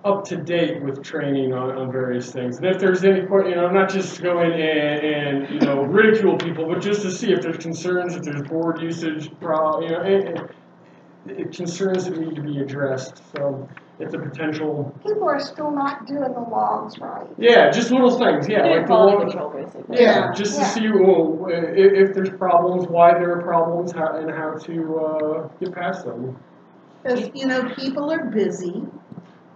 up to date with training on various things. And if there's any, not just to go in and ridicule people, but just to see if there's concerns, if there's board usage, concerns that need to be addressed. So it's a potential. People are still not doing the logs right. Yeah, just little things. Yeah, like the log. Control, basically. Yeah, just to see if there's problems, why there are problems, and how to get past them. Because people are busy.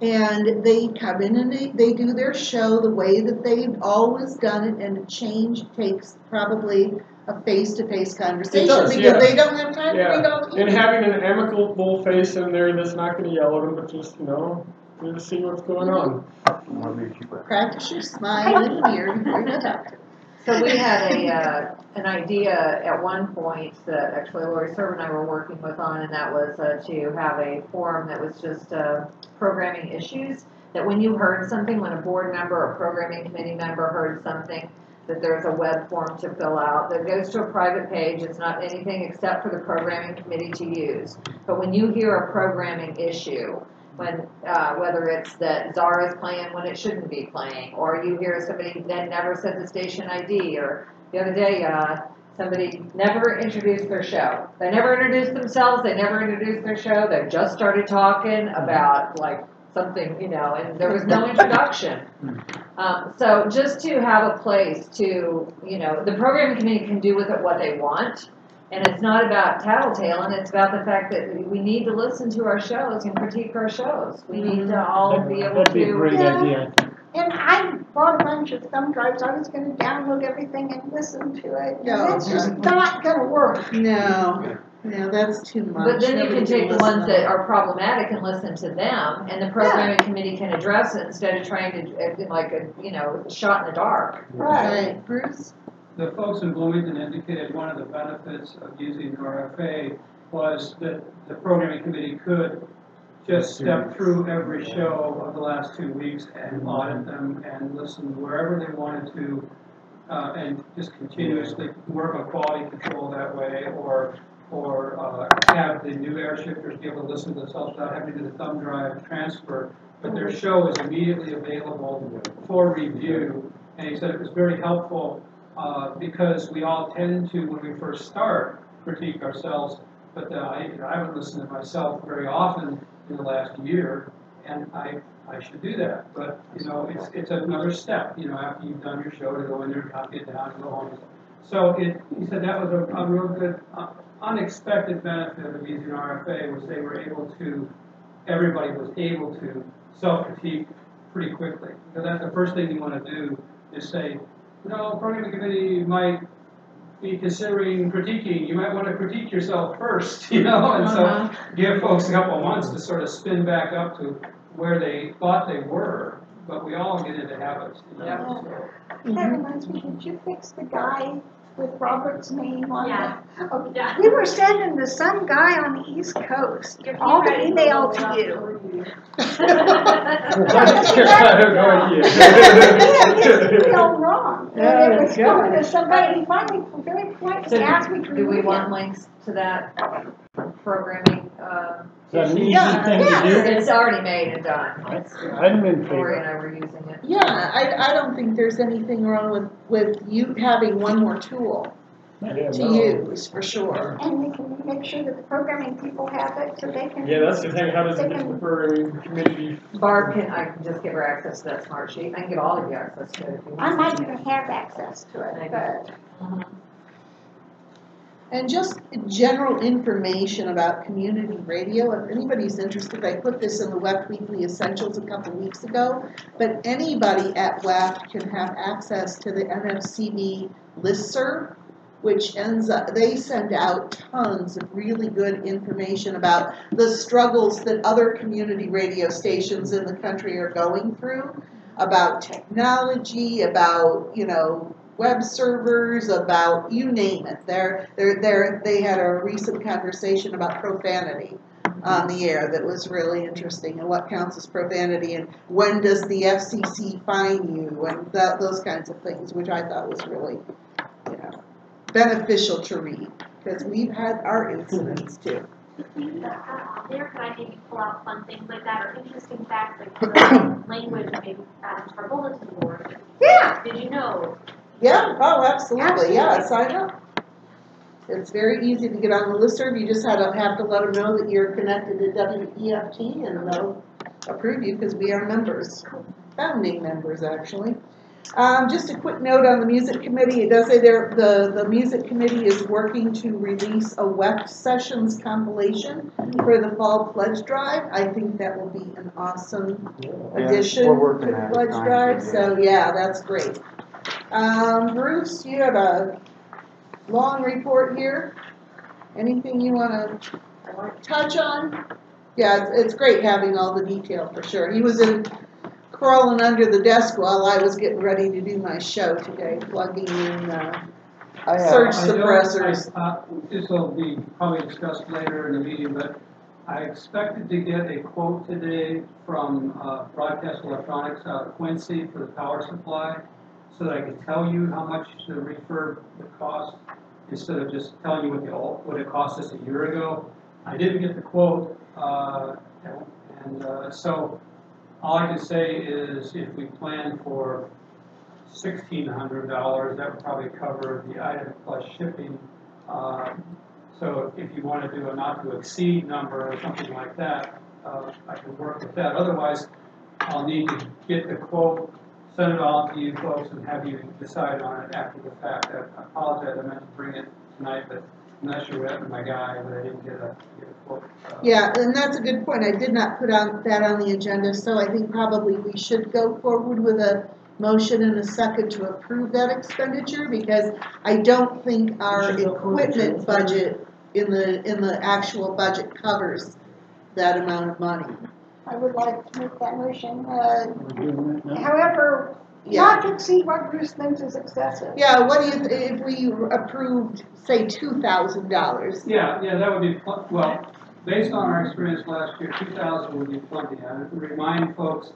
And they come in and they do their show the way that they've always done it, and a change takes probably a face-to-face conversation because they don't have time to read all the emails. And having an amicable face in there that's not going to yell at them, but just, to see what's going on. Practice your smile in the mirror before you talk to them. So we had an idea at one point that actually Lori Serb and I were working with on, and that was to have a forum that was just programming issues. That when you heard something, when a board member or programming committee member heard something, that there's a web form to fill out that goes to a private page. It's not anything except for the programming committee to use. But when you hear a programming issue, when whether it's that Zara's playing when it shouldn't be playing, or you hear somebody that never said the station ID, or the other day somebody never introduced their show. They never introduced themselves. They never introduced their show. They just started talking about like something, you know, and there was no introduction. So just to have a place to, you know, the programming committee can do with it what they want. And it's not about tattletaling, it's about the fact that we need to listen to our shows and critique our shows. We need to all be able That'd be a great to. idea. And I bought a bunch of thumb drives. I was gonna download everything and listen to it. And No. that's just not gonna work. No, that's too much. But then you Nobody can take the listen ones to that them. are problematic and listen to them, and the programming committee can address it instead of trying to, like a, you know, shot in the dark. Right, Bruce? The folks in Bloomington indicated one of the benefits of using RFA was that the programming committee could just step through every show of the last 2 weeks and audit them and listen wherever they wanted to, and just continuously work on quality control that way, or have the new air shifters be able to listen to themselves without having to do the thumb drive transfer. But their show is immediately available for review, and he said it was very helpful because we all tend to, when we first start, critique ourselves. But I haven't listened to myself very often in the last year, and I should do that. But you know, it's another step. You know, after you've done your show, to go in there, copy it down, and go home. So he said that was a real good, unexpected benefit of using RFA was they were able to, everybody was able to self-critique pretty quickly. Because that's the first thing you want to do is say, no, programming committee might be considering critiquing. You might want to critique yourself first, you know, and so give folks a couple of months to sort of spin back up to where they thought they were. But we all get into habits, you know. So. That reminds me, did you fix the guy with Robert's name on it? Okay. Yeah. We were sending to some guy on the East Coast, all the email to you. I have no idea. He had his email wrong. Yeah, And it was that's good. going to somebody, he finally, very politely So asked me to do we remove want it. links to that programming? Is that an easy Yeah, thing yeah. to do? It's already made and done. I'm in Lori and favor. I were using it. Yeah, I don't think there's anything wrong with you having one more tool to use, for sure. And we can make sure that the programming people have it so they can. Yeah, that's the thing. How does the programming committee? Barb, I can just give her access to that smart sheet. I can give all of you access to it if you want. I might even have access to it, but. And just general information about community radio, if anybody's interested, I put this in the WEF Weekly Essentials a couple weeks ago, but anybody at WEF can have access to the NFCB listserv, which they send out tons of really good information about the struggles that other community radio stations in the country are going through, about technology, about, you know, web servers, about you name it. They had a recent conversation about profanity on the air that was really interesting, and what counts as profanity, and when does the FCC fine you, and those kinds of things, which I thought was really, you know, beneficial to read, because we've had our incidents too. There, could I maybe pull out fun things like that, or interesting facts like the language maybe added to our bulletin board? Yeah. Did you know? Yeah, oh, absolutely, yeah, sign up. It's very easy to get on the listserv. You just have to let them know that you're connected to WEFT, and they'll approve you, because we are members, founding members, actually. Just a quick note on the music committee. It does say the music committee is working to release a WEF Sessions compilation for the fall pledge drive. I think that will be an awesome addition we're working to at the pledge it, drive. yeah. So yeah, that's great. Bruce, you have a long report here. Anything you want to touch on? Yeah, it's great having all the detail for sure. He was in crawling under the desk while I was getting ready to do my show today, plugging in surge suppressors. This will be probably discussed later in the meeting, but I expected to get a quote today from Broadcast Electronics out of Quincy for the power supply, so that I could tell you how much the refurb would cost, instead of just telling you what it cost us a year ago. I didn't get the quote, so all I can say is if we plan for $1,600, that would probably cover the item plus shipping. So if you want to do a not to exceed number or something like that, I can work with that. Otherwise, I'll need to get the quote, send it all to you folks, and have you decide on it after the fact. I apologize, I meant to bring it tonight, but I'm not sure what happened to my guy, but I didn't get a quote. Yeah, and that's a good point. I did not put that on the agenda, so I think probably we should go forward with a motion and a second to approve that expenditure, because I don't think our equipment budget in the actual budget covers that amount of money. I would like to make that motion. However, not to exceed what Bruce thinks is excessive. Yeah, what do you, if we approved, say, $2,000? Yeah, that would be, well, based on our experience last year, 2,000 would be plenty. I would remind folks,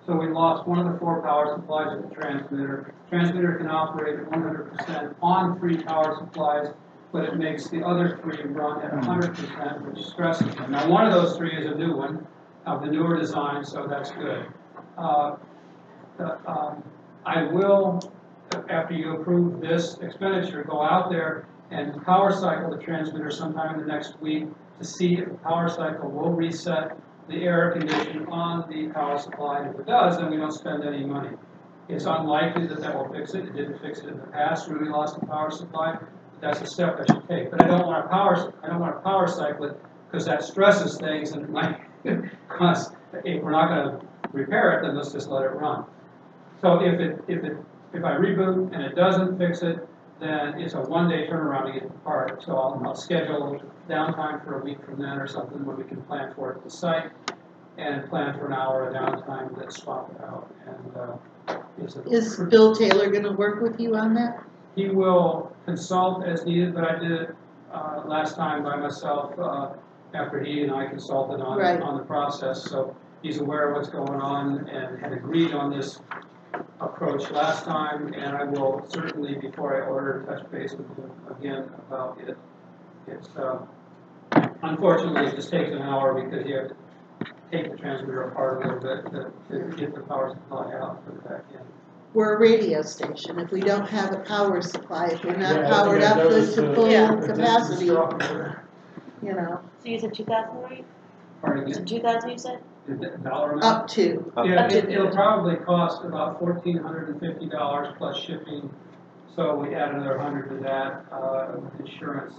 so we lost one of the 4 power supplies at the transmitter. Transmitter can operate at 100% on 3 power supplies, but it makes the other 3 run at 100%, which stresses them. Now, one of those 3 is a new one, of the newer design, so that's good. I will, after you approve this expenditure, go out there and power cycle the transmitter sometime in the next week to see if the power cycle will reset the air condition on the power supply. And if it does, then we don't spend any money. It's unlikely that will fix it. It didn't fix it in the past when we lost the power supply. But that's a step I should take. But I don't want to power cycle it, because that stresses things and it might cause, if we're not going to repair it, then let's just let it run. So if I reboot and it doesn't fix it, then it's a 1-day turnaround to get the part. So I'll schedule downtime for a week from then or something, where we can plan for it at the site and plan for an hour of downtime, let's swap it out. And is Bill Taylor going to work with you on that? He will consult as needed, but I did it last time by myself after he and I consulted on the process. So he's aware of what's going on and had agreed on this approach last time, and I will certainly, before I order, touch base with him again about it. It's unfortunately, it just takes an hour because you have to take the transmitter apart a little bit to get the power supply out and put it back in. We're a radio station. If we don't have a power supply, if we're not powered up to full capacity, you know. So you said 2,000, right? Pardon me? 2,000 you said? Dollar amount? Up to. Yeah, it'll probably cost about $1,450 plus shipping. So we add another 100 to that with insurance.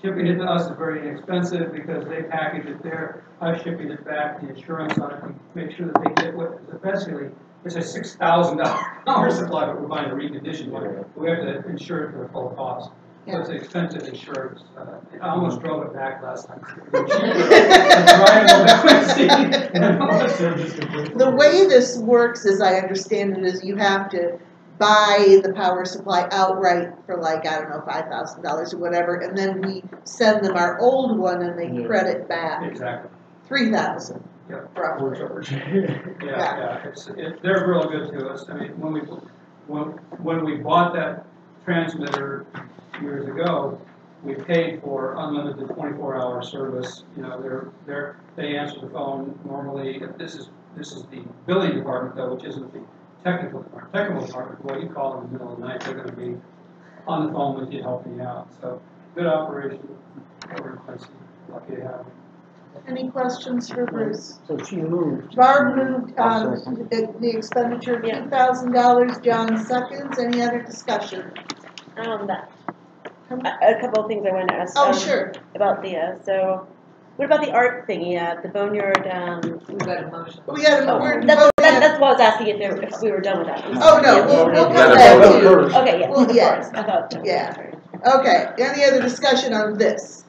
Shipping it to us is very inexpensive because they package it there. I'm shipping it back, the insurance on it, to make sure that they get what is basically, it's a $6,000 power supply, but we're buying a reconditioned one. We have to insure it for the full cost. So it's an expensive insurance. I almost drove it back last time. The way this works, as I understand it, is you have to buy the power supply outright for, like, I don't know, $5,000 or whatever, and then we send them our old one and they credit back. Exactly. $3,000. Yeah. Roughly. They're real good to us. I mean, when we bought that transmitter years ago, we paid for unlimited 24-hour service. You know, they answer the phone normally. This is the billing department, though, which isn't the technical department. Technical department, well, you call them in the middle of the night, they're going to be on the phone with you, helping you out. So good operation. Lucky to have them. Any questions for Bruce? So she moved. Barb moved the expenditure of $2,000. John seconds. Any other discussion? A couple of things I wanted to ask. Oh, sure. About the, so, what about the art thingy, the boneyard, We've got a motion. We got a, that's what I was asking if we were done with that. Oh, no, we'll come back to you. Okay, yeah. Well, yeah. I thought. Yeah. Okay, any other discussion on this?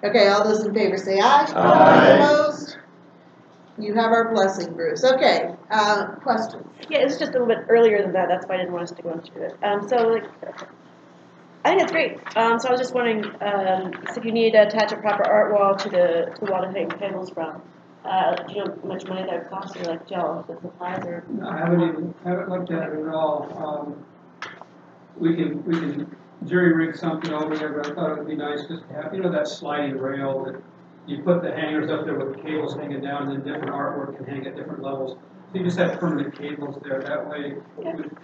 Okay, all those in favor say aye. Aye. Opposed? You have our blessing, Bruce. Okay, questions? Yeah, it's just a little bit earlier than that, that's why I didn't want us to go into it. So like, I think it's great. So I was just wondering, so if you need to attach a proper art wall to the wall to hang cables from, do you know how much money that would cost, or like gel, the supplies, or? No, I haven't looked at it at all. We can jury rig something over there, but I thought it would be nice just to have, that sliding rail that you put the hangers up there with the cables hanging down, and then different artwork can hang at different levels. So you just have permanent cables there. That way,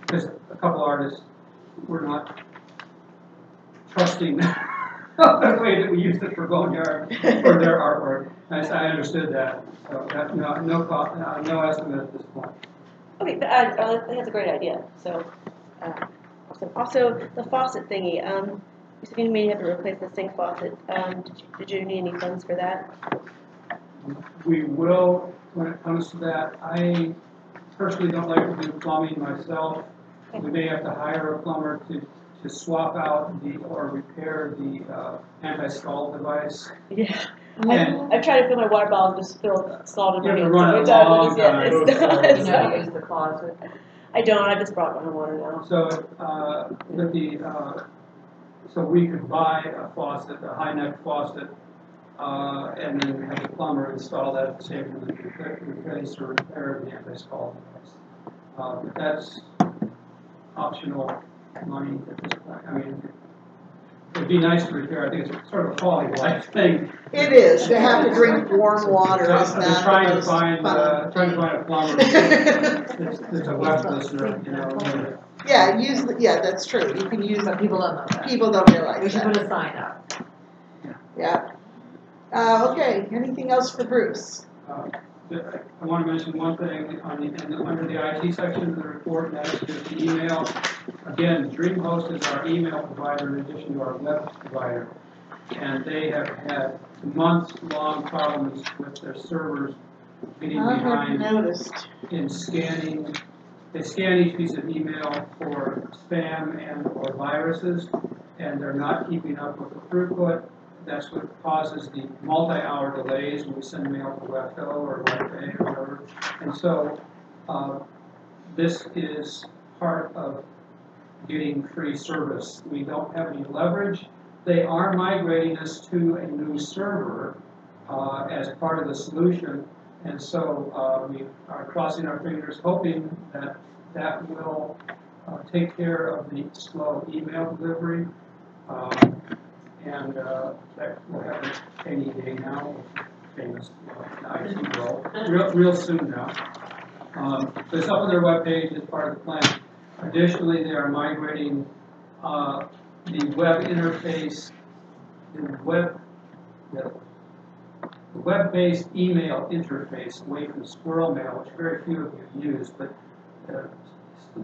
because a couple artists were not trusting the way that we used it for Boneyard for their artwork. I understood that. So that, no cost, no estimate at this point. Okay, but I think that's a great idea. So, awesome. Also, the faucet thingy. You said you may have to replace the sink faucet. Did you need any funds for that? We will, when it comes to that. I personally don't like to do plumbing myself. Okay. We may have to hire a plumber to swap out or repair the anti-scald device. Yeah. I've tried to fill my water bottle and just fill scalded money. You have to run it long time. You know, use the closet. I don't. I just brought my water now. So so we could buy a faucet, a high neck faucet, and then have the plumber install that at the same time to replace or repair the anti-scald device. But that's optional money at this point. I mean, it'd be nice to repair. I think it's sort of a quality of life thing. It is. To have to drink warm water is So not trying the to most find fun. a plumber that's a web listener, Yeah, that's true. You can use. But people don't know that. People don't realize We should that. put a sign up. Yeah. Okay. Anything else for Bruce? I want to mention one thing under the IT section of the report, that is the email. Again, DreamHost is our email provider in addition to our web provider, and they have had months-long problems with their servers getting behind in scanning. They scan each piece of email for spam and or viruses, and they're not keeping up with the throughput. That's what causes the multi-hour delays when we send mail to WebO or WebA or whatever. And so this is part of getting free service. We don't have any leverage. They are migrating us to a new server as part of the solution. And so we are crossing our fingers, hoping that that will take care of the slow email delivery. And that will happen any day now, famous IT world, real soon now. So it's up on their webpage as part of the plan. Additionally, they are migrating the web interface, the web-based email interface away from squirrel mail, which very few of you use, but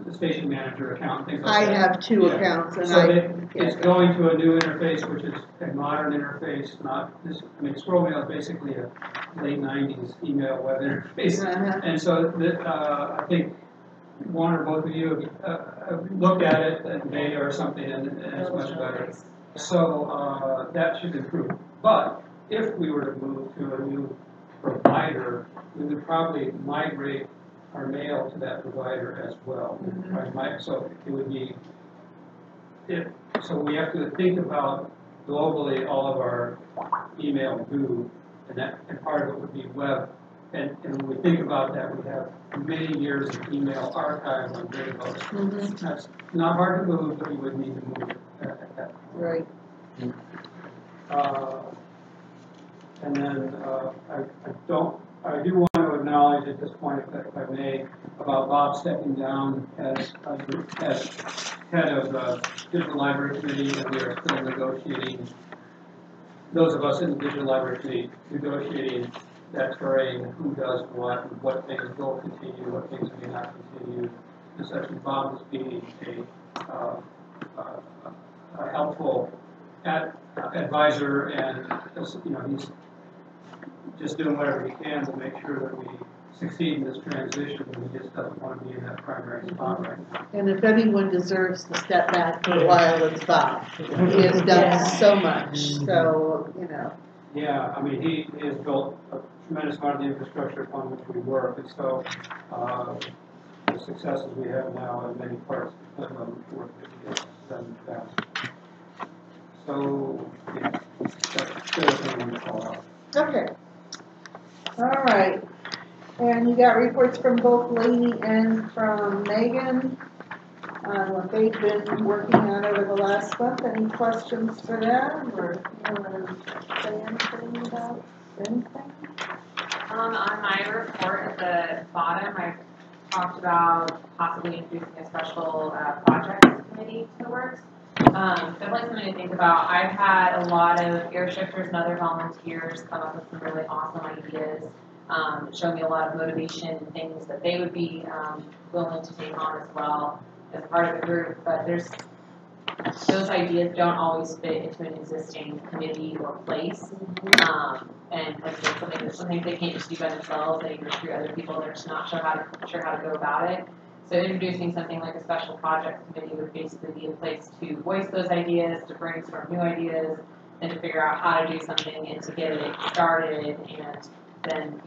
the station manager account, things like that. I have two accounts, and it's going to a new interface, which is a modern interface. Not this. I mean, squirrel mail is basically a late '90s email web interface, and so I think one or both of you have looked at it and May or something, and it's much better. So that should improve. But if we were to move to a new provider, we would probably migrate our mail to that provider as well. Right? So it would be, so we have to think about globally all of our email goo, and part of it would be web. And when we think about that, we have many years of email archives on DreamHost. That's not hard to move, but we would need to move it at that point. Right. And then I do want to acknowledge at this point, if I may, about Bob stepping down as head of the Digital Library Committee, and we are still negotiating, those of us in the Digital Library Committee, negotiating that terrain, who does what things will continue, what things may not continue, and such. And Bob is being a helpful advisor, and he's just doing whatever he can to make sure that we succeed in this transition. He just doesn't want to be in that primary spot right now. And if anyone deserves to step back for a while, it's Bob. He has done so much. So Yeah, I mean, he has built a tremendous amount of the infrastructure upon which we work, and so, the successes we have now in many parts of the work that we have done in the past. So, yeah, that's the other thing I want to call out. Okay. All right. And you got reports from both Lainey and from Megan on what they've been working on over the last month. Any questions for them, or you want to say anything about anything? On my report at the bottom, I talked about possibly introducing a special projects committee to the works. Definitely something to think about. I've had a lot of air shifters and other volunteers come up with some really awesome ideas, show me a lot of motivation and things that they would be willing to take on as well as part of the group. But those ideas don't always fit into an existing committee or place. And like I said, something they can't just do by themselves. They recruit other people. They're just not sure how to go about it. So introducing something like a special projects committee would basically be a place to voice those ideas, to brainstorm new ideas, and to figure out how to do something and to get it started, and then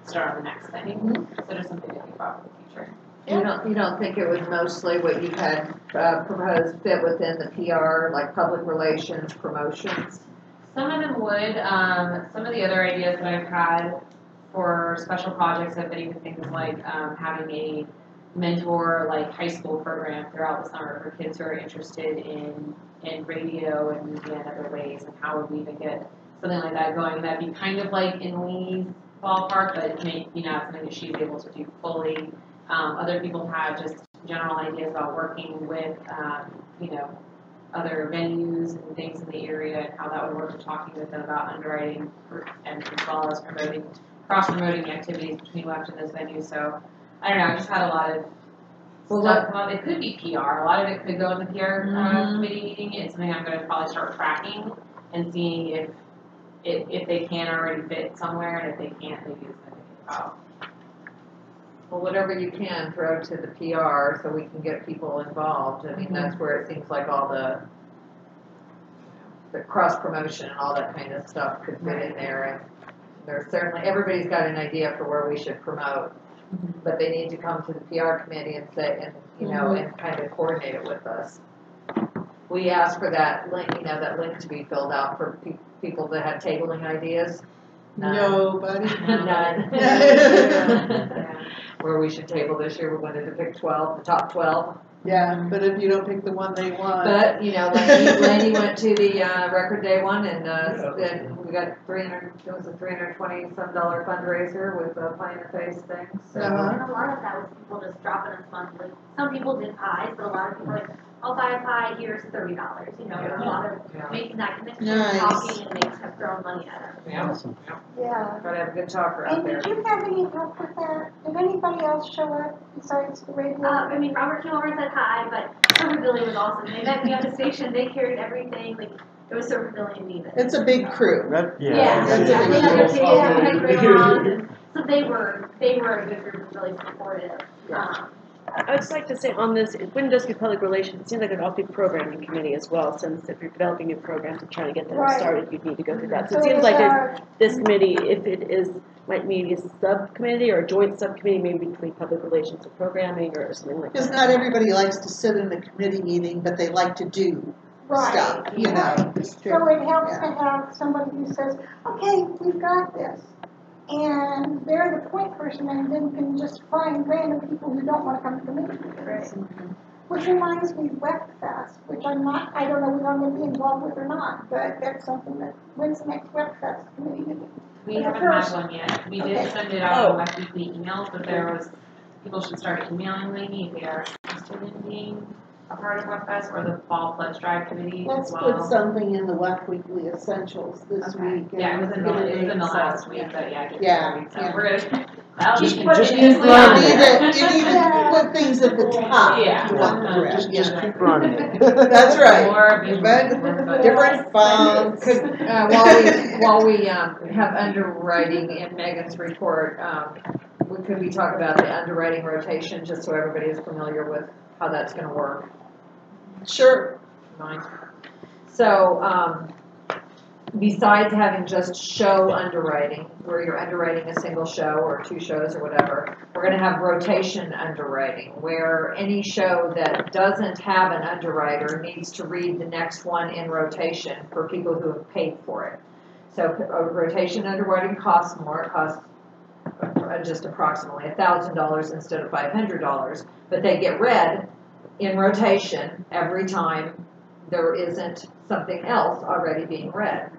start on the next thing. So just something to think about for the future. You don't think it would mostly what you had proposed fit within the PR, like public relations, promotions? Some of them would. Some of the other ideas that I've had for special projects have been even things like having a mentor, like high school program throughout the summer for kids who are interested in radio and media and other ways, and how would we even get something like that going. That'd be kind of like in Lee's ballpark, but it may be not something that she's able to do fully. Other people have just general ideas about working with, other venues and things in the area and how that would work, and talking with them about underwriting and as well as cross-promoting activities between WEFT and those venues. So, I don't know, I just had a lot of stuff come up. It could be PR. A lot of it could go in the PR committee meeting. It's something I'm going to probably start tracking and seeing if they can already fit somewhere, and if they can't, maybe it's going to get out. Well, whatever you can throw to the PR so we can get people involved. I mean, that's where it seems like all the cross promotion and all that kind of stuff could fit in there. And there's certainly, everybody's got an idea for where we should promote, but they need to come to the PR committee and say, and kind of coordinate it with us. We asked for that link, that link to be filled out for people that had tabling ideas. None. Nobody. None. Where we should table this year, we wanted to pick 12, the top 12. Yeah, but if you don't pick the one they want. But, Laney went to the record day one, and then we got $320 some fundraiser with a pie in the face thing. So. And a lot of that was people just dropping us monthly. Some people did pies, but a lot of people were like, I'll buy a pie, here's $30. A lot of making that connection, talking, and they kept throwing money at us. Yeah. Awesome. Yeah. Gotta have a good talker out And there. did you have any help with that? Did anybody else show up besides the radio? Robert Kilmer said hi, but Silver Billy was awesome. They met me at the station, they carried everything, like, it was Silver Billy and me. It's a big crew. Yeah. That's a They big had their crew. kids, they had grandmas, and so they were a good group and really supportive. I'd just like to say on this, it wouldn't just be public relations, it seems like it would also be programming committee as well, since if you're developing new programs and trying to get them started, you'd need to go through that. So it seems like this committee, if it is, might maybe a subcommittee or a joint subcommittee, maybe between public relations and programming or something like that. Because not everybody likes to sit in the committee meeting, but they like to do stuff, So it helps to have somebody who says, okay, we've got this. And they're the point person, and then can just find random people who don't want to come to the meeting. Right. Which reminds me of WEFTFest, which I don't know if I'm going to be involved with or not, but that's something that, when's the next WEFTFest committee meeting? We haven't had one yet. We did send it out on weekly emails, but people should start emailing Lainey if they are interested in being a part of WEFTFest or the Fall Pledge Drive Committee Let's as well. put something in the WEF Weekly Essentials this week. Yeah, it was in the last week, but so we're gonna. Just keep You need to put things at the top. Yeah. Just keep running. That's right. More Different fonts. While we have underwriting in Megan's report, could we talk about the underwriting rotation, just so everybody is familiar with how that's going to work? Sure. Fine. So, besides having just show underwriting, where you're underwriting a single show or 2 shows or whatever, we're gonna have rotation underwriting, where any show that doesn't have an underwriter needs to read the next one in rotation for people who have paid for it. So rotation underwriting costs more, it costs just approximately $1,000 instead of $500, but they get read in rotation every time there isn't something else already being read.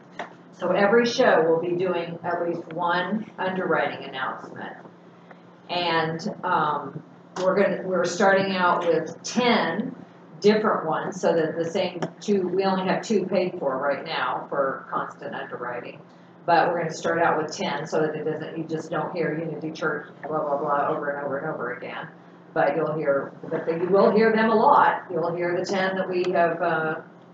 So every show will be doing at least one underwriting announcement. And we're starting out with 10 different ones, so that the same 2, we only have 2 paid for right now for constant underwriting. But we're gonna start out with 10 so that it doesn't, you just don't hear Unity Church, blah, blah, blah, over and over and over again. But you will hear them a lot. You'll hear the 10 that we have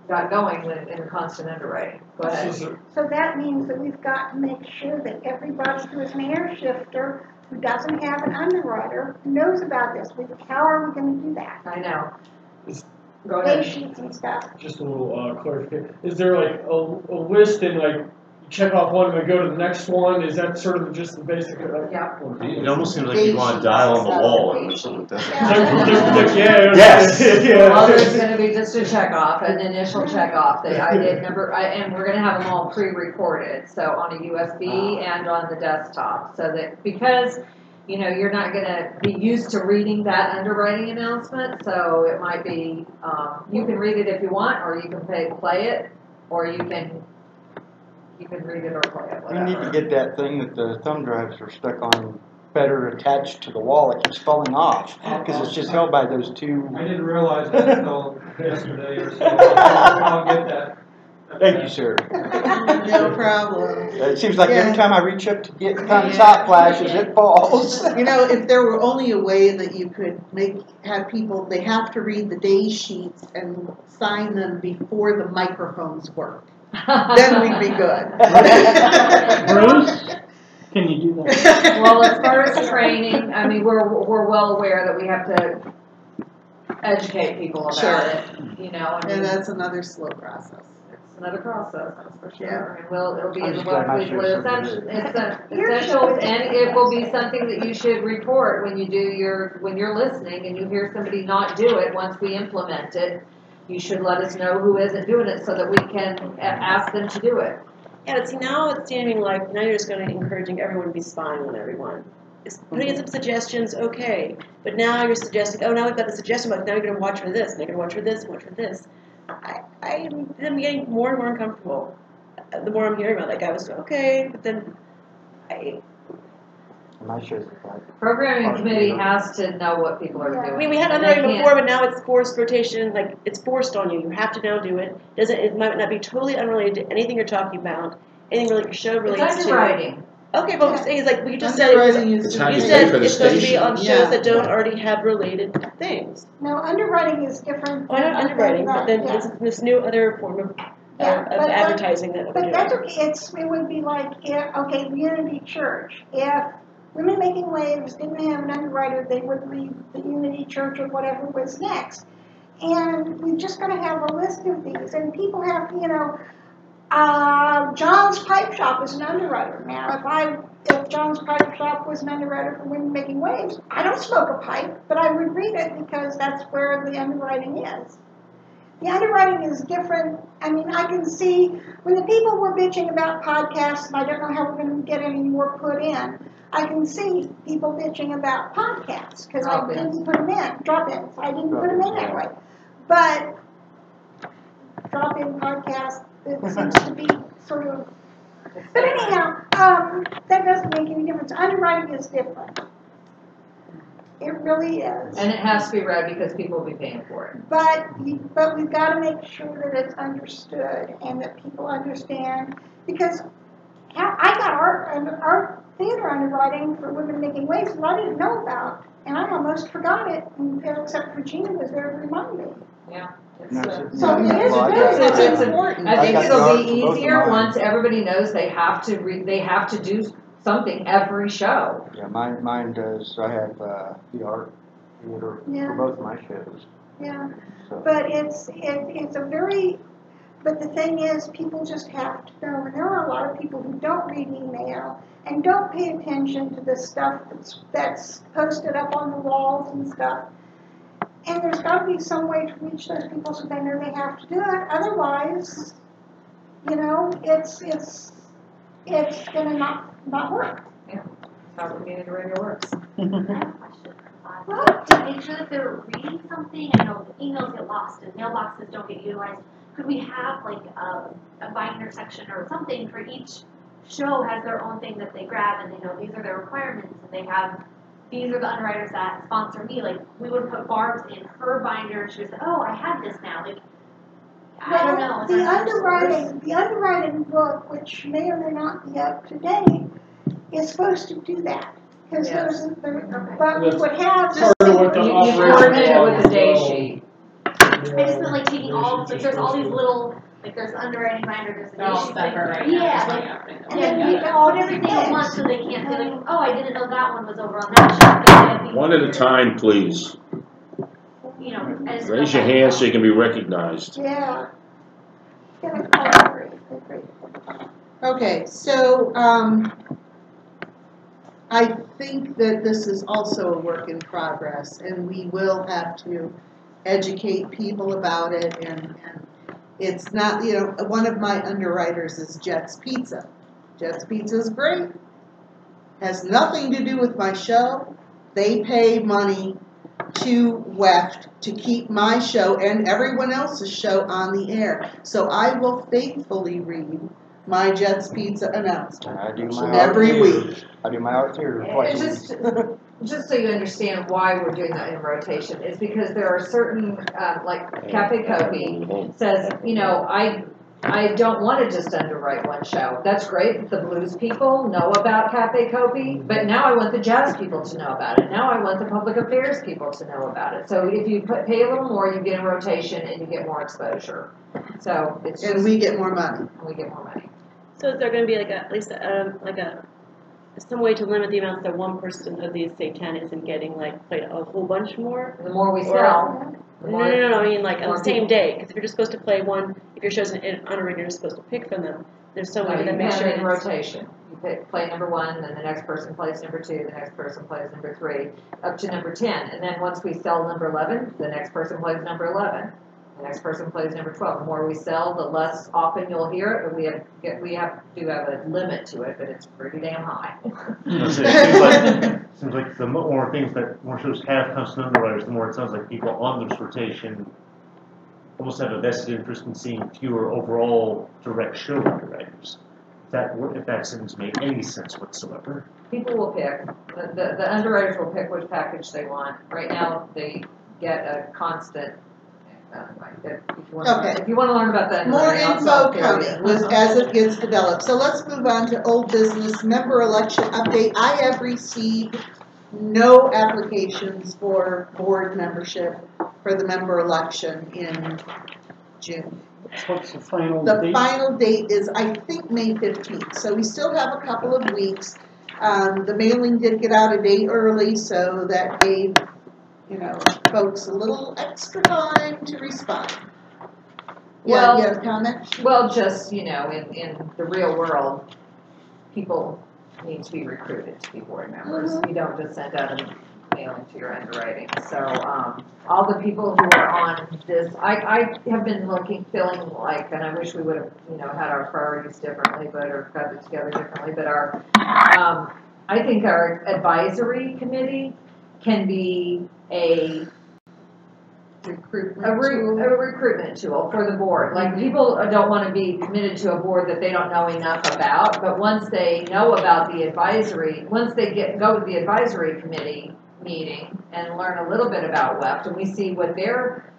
got going in constant underwriting. Go ahead. So that means that we've got to make sure that everybody who is an air shifter who doesn't have an underwriter knows about this. How are we going to do that? I know. Go Day ahead. sheets and stuff. Just a little clarification. Is there like a list and like you check off one and we go to the next one? Is that sort of just the basic? Yeah. It almost seems like you want to dial on the wall or something like that. Yes. Well, there's gonna be just a check off, an initial check off that and we're gonna have them all pre-recorded, so on a USB and on the desktop, so that, because, you know, you're not gonna be used to reading that underwriting announcement, so it might be, you can read it if you want, or you can play it, or you can read it or play it, We whatever. need to get that thing that the thumb drives are stuck on better attached to the wall. It keeps falling off because it's just held by those 2. I didn't realize that until yesterday or so. I'll get that. Thank you, sir. No problem. It seems like every time I reach up to get thumbs hot flashes, it falls. You know, if there were only a way that you could have people, they have to read the day sheets and sign them before the microphones work. Then we'd be good. Bruce, can you do that? Well, as far as training, I mean, we're well aware that we have to educate people about Sure. it, you know. And that's another slow process. It's another process, that's for sure. Yeah. And it'll be I'm in just the glad my it's show's so essentials, and it will be something that you should report when you're listening and you hear somebody not do it. Once we implement it, you should let us know who isn't doing it so that we can ask them to do it. Yeah, but see, now it's seeming like, now you're just going to encouraging everyone to be spying on everyone. It's putting in some suggestions, okay, but now you're suggesting, oh, now we've got the suggestion box, now you're going to watch for this, and you're going to watch for this, and watch for this. I'm getting more and more uncomfortable. The more I'm hearing about that guy, I was okay, but then My show's like Programming committee has to know what people are doing. I mean, we had underwriting before, but now it's forced rotation, like, it's forced on you. You have to now do it. It might not be totally unrelated to anything you're talking about, anything really your show relates to. It's underwriting. Okay, but what I'm saying is, like, we just said, It's how you you said pay for the it's supposed to be station. on shows that don't already have related things. No, underwriting is different. Oh, I know underwriting, but then Yeah. it's this new other form of advertising that we're But doing. that's okay. It would be like, okay, Unity Church. If Women Making Waves didn't have an underwriter, they would read the Unity Church or whatever was next. And we're just going to have a list of these. And people have, John's Pipe Shop is an underwriter. Now, if John's Pipe Shop was an underwriter for Women Making Waves, I don't smoke a pipe, but I would read it because that's where the underwriting is. The underwriting is different. I mean, I can see when the people were bitching about podcasts, and I don't know how we're going to get any more put in, I can see people bitching about podcasts because I didn't put them in, drop-ins. I didn't put them in that way. But drop-in podcasts, it seems to be sort of, but anyhow, that doesn't make any difference. Underwriting is different. It really is. And it has to be read because people will be paying for it. But we've got to make sure that it's understood and that people understand, because I got our theater underwriting for Women Making Waves that I didn't know about, and I almost forgot it, except for Gina was there to remind me. Yeah. So it's important. I think it'll be easier once everybody knows they have to do something every show. Yeah, mine does. I have the art theater for both my shows. Yeah, So. but it's a very, But the thing is, people just have to know, and there are a lot of people who don't read email and don't pay attention to the stuff that's posted up on the walls and stuff. And there's got to be some way to reach those people so they know they have to do it. Otherwise, you know, it's gonna not work. That's how community radio works. I have a question. To make sure that they're reading something, I know emails get lost and mailboxes don't get utilized. Could we have like a binder section or something for each show has their own thing that they grab and they know these are their requirements and they have these are the underwriters that sponsor me. Like we would put Barb's in her binder and she would say, oh, I have this now. Like I don't know. The underwriting book, which may or may not be up to date, is supposed to do that. Because but we would have Part of what the You operating coordinate it law with the day is, sheet. I just meant like taking all like there's all these little like there's the underwriting binder, there's the They're all issue, separate like, right now. yeah, There's like, nothing and happening. then you put all everything at fixed. once so they can't say like, oh, I didn't know that one was over on that shelf. One at a time, please. You know, as Raise your hand so you can be recognized. Yeah. Agree. Okay, so, I think that this is also a work in progress, and we will have to educate people about it, and it's not, you know, one of my underwriters is Jet's Pizza. Jet's Pizza is great, has nothing to do with my show. They pay money to WEFT to keep my show and everyone else's show on the air. So I will faithfully read my Jet's Pizza announcement I do my every week. I do my RT twice a week. Just so you understand why we're doing that in rotation, is because there are certain, like Cafe Kopi says, you know, I don't want to just underwrite one show. That's great that the blues people know about Cafe Kopi, but now I want the jazz people to know about it. Now I want the public affairs people to know about it. So if you pay a little more, you get in rotation and you get more exposure. So it's just, And we get more money. we get more money. So is there gonna be like at least some way to limit the amount that one person of these, say 10, isn't getting like played a whole bunch more? The more we sell, the more. No, I mean like on more the same people. day, because if you're just supposed to play one, if your show's an underrated, you're supposed to pick from them. There's some way No, to you make put sure it in it's- rotation. You play number 1, then the next person plays number 2, the next person plays number 3, up to number 10. And then once we sell number 11, the next person plays number 11. The next person plays number 12. The more we sell, the less often you'll hear it, but we have a limit to it, but it's pretty damn high. It seems like the more things that more shows have custom underwriters, the more it sounds like people on this rotation almost have a vested interest in seeing fewer overall direct show underwriters. If that sentence made any sense whatsoever. People will pick, the underwriters will pick which package they want. Right now, they get a constant, if you want to learn about that. More info coming as it it. gets developed. So let's move on to old business, member election update. I have received no applications for board membership for the member election in June. What's the final The date? final date is, I think, May 15th, so we still have a couple of weeks. The mailing did get out a day early, so that gave, you know, folks a little extra time to respond. Well, you have a comment? Well, just, you know, in the real world, people need to be recruited to be board members. Mhm. You don't just send out a mailing to your underwriting. So, all the people who are on this, I have been feeling like, and I wish we would have, you know, had our priorities differently, or got it together differently, but I think our advisory committee can be a recruitment tool for the board. Like, people don't want to be committed to a board that they don't know enough about, but once they know about the advisory, once they go to the advisory committee meeting and learn a little bit about WEFT, and we see what their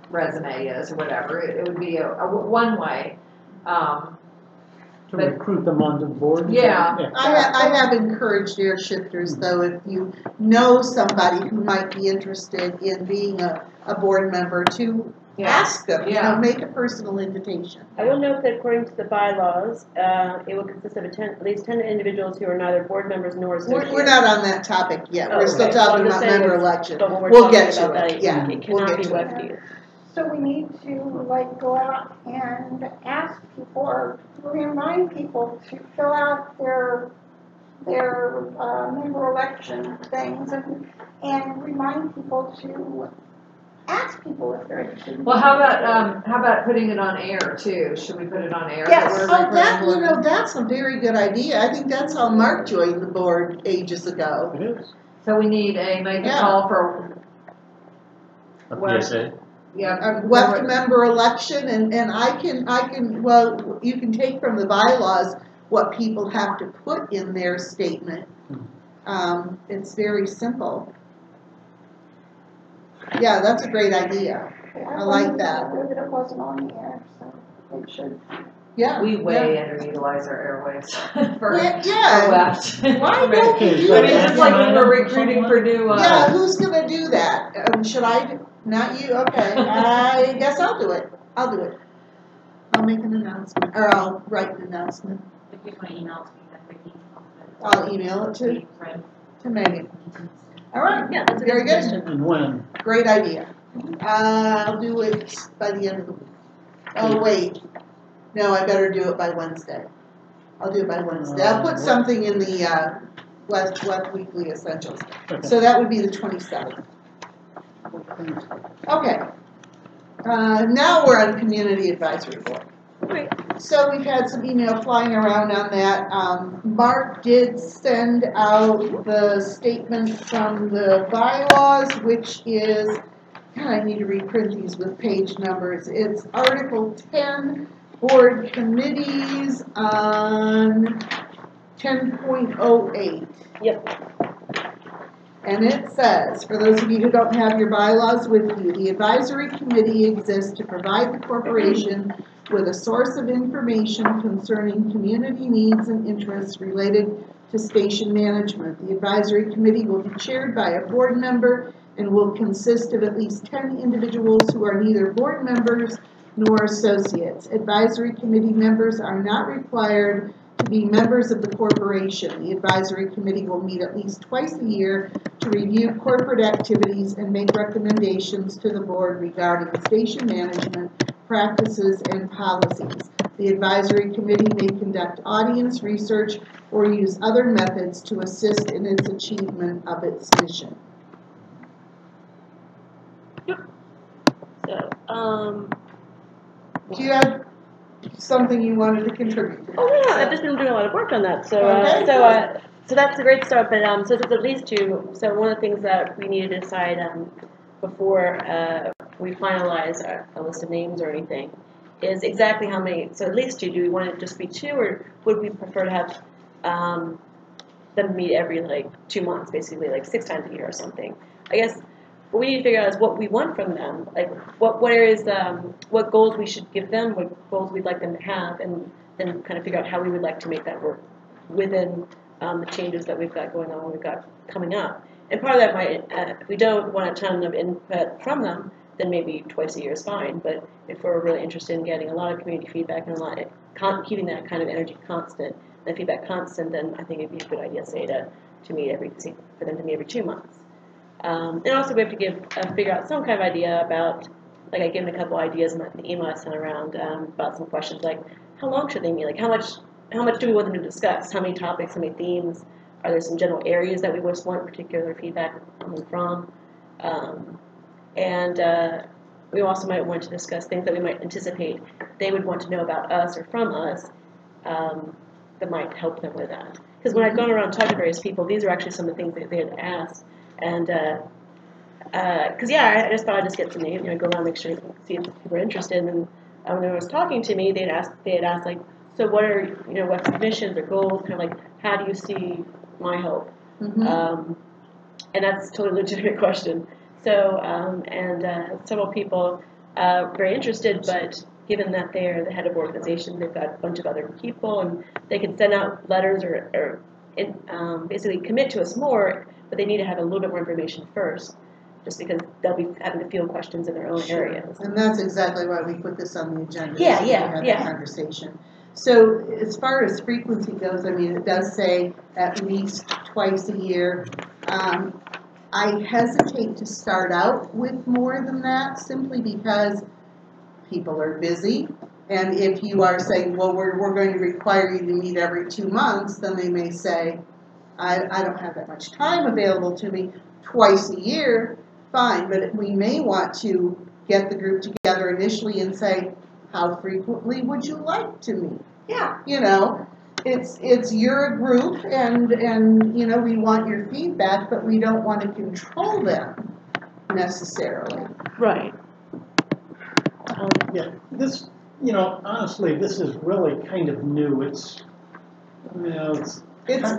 resume is or whatever, it would be a one way. To recruit them onto the board? Yeah. I have encouraged air shifters, though, if you know somebody who might be interested in being a board member, to ask them, you know, make a personal invitation. I will note that according to the bylaws, it will consist of at least 10 individuals who are neither board members nor associates. We're not on that topic yet. Oh, We're still okay. talking I'm just about saying member it's- election. But when we're We'll talking get to about it. that, Yeah, it we'll cannot get be to it. WEFT. So we need to like go out and ask people or remind people to fill out their member election things and remind people to ask people if they're interested. Well, how about putting it on air too? Should we put it on air? Yes. Oh, that, you know, that's a very good idea. I think that's how Mark joined the board ages ago. It is. So we need make a Yeah. call for, A Well- PSA. yeah. A WEF member election, and I can, well, you can take from the bylaws what people have to put in their statement. It's very simple. Yeah, that's a great idea. I like that. I that it wasn't on the air, so it should. Yeah. We yeah. way underutilize our airwaves for, Well, yeah. for WEF. Why don't we do I mean, just that? like when we're recruiting for new, Yeah, who's gonna do that? Should I, not you, okay, I guess I'll do it, I'll do it. I'll make an announcement, or I'll write an announcement, If you want to email to me, that's Vicki. I'll email it to Megan. All right, Yeah, that's a very good good, suggestion. And when? great idea. I'll do it by the end of the week. Oh, wait, no, I better do it by Wednesday. I'll do it by Wednesday, I'll put something in the, West Weekly Essentials. Okay. So that would be the 27th. Okay. Now we're on Community Advisory Board. Right. So we've had some email flying around on that. Mark did send out the statement from the bylaws, which is, God, I need to reprint these with page numbers. It's Article 10, Board Committees on 10.08. Yep. And it says, for those of you who don't have your bylaws with you, the advisory committee exists to provide the corporation with a source of information concerning community needs and interests related to station management. The advisory committee will be chaired by a board member and will consist of at least 10 individuals who are neither board members nor associates. Advisory committee members are not required to be members of the corporation. The advisory committee will meet at least twice a year to review corporate activities and make recommendations to the board regarding station management practices and policies. The advisory committee may conduct audience research or use other methods to assist in its achievement of its mission. So, Do you have something you wanted to contribute to that? oh no, I've just been doing a lot of work on that. So, Okay, so that's a great start. But so there's at least two. So one of the things that we need to decide before we finalize a list of names or anything is exactly how many. So at least two. Do we want it to just be two, or would we prefer to have them meet every like 2 months, basically like 6 times a year or something? I guess what we need to figure out is what we want from them, like what areas, what goals we should give them, what goals we'd like them to have, and then kind of figure out how we would like to make that work within the changes that we've got going on, we've got coming up. And part of that might, if we don't want a ton of input from them, then maybe twice a year is fine. But if we're really interested in getting a lot of community feedback and keeping that kind of energy constant, and feedback constant, then I think it'd be a good idea, say, to meet for them to meet every 2 months. And also we have to figure out some kind of idea about, like I gave them a couple ideas in the email I sent around about some questions like, how long should they meet? Like how much do we want them to discuss? How many topics, how many themes? Are there some general areas that we just want particular feedback from? And we also might want to discuss things that we might anticipate they would want to know about us or from us that might help them with that. Because when I've gone around and talked to various people, these are actually some of the things that they had asked. And because I just thought I'd just get some names, go around and make sure see if people are interested. And when they was talking to me, they had asked like, so what are what's the missions or goals? Kind of like, how do you see my hope? Mm-hmm. And that's a totally legitimate question. So several people very interested, but given that they're the head of organization, they've got a bunch of other people, and they can send out letters or basically commit to us more, but they need to have a little bit more information first, just because they'll be having to field questions in their own areas. And that's exactly why we put this on the agenda. Yeah, so yeah, we had the conversation. So as far as frequency goes, I mean, it does say at least twice a year. I hesitate to start out with more than that simply because people are busy. And if you are saying, well, we're going to require you to meet every 2 months, then they may say, I don't have that much time available to me twice a year. Fine, but we may want to get the group together initially and say, how frequently would you like to meet? Yeah. You know, it's your group and you know, we want your feedback, but we don't want to control them necessarily. Right. Yeah, this, you know, honestly, this is really kind of new. It's, you know, it's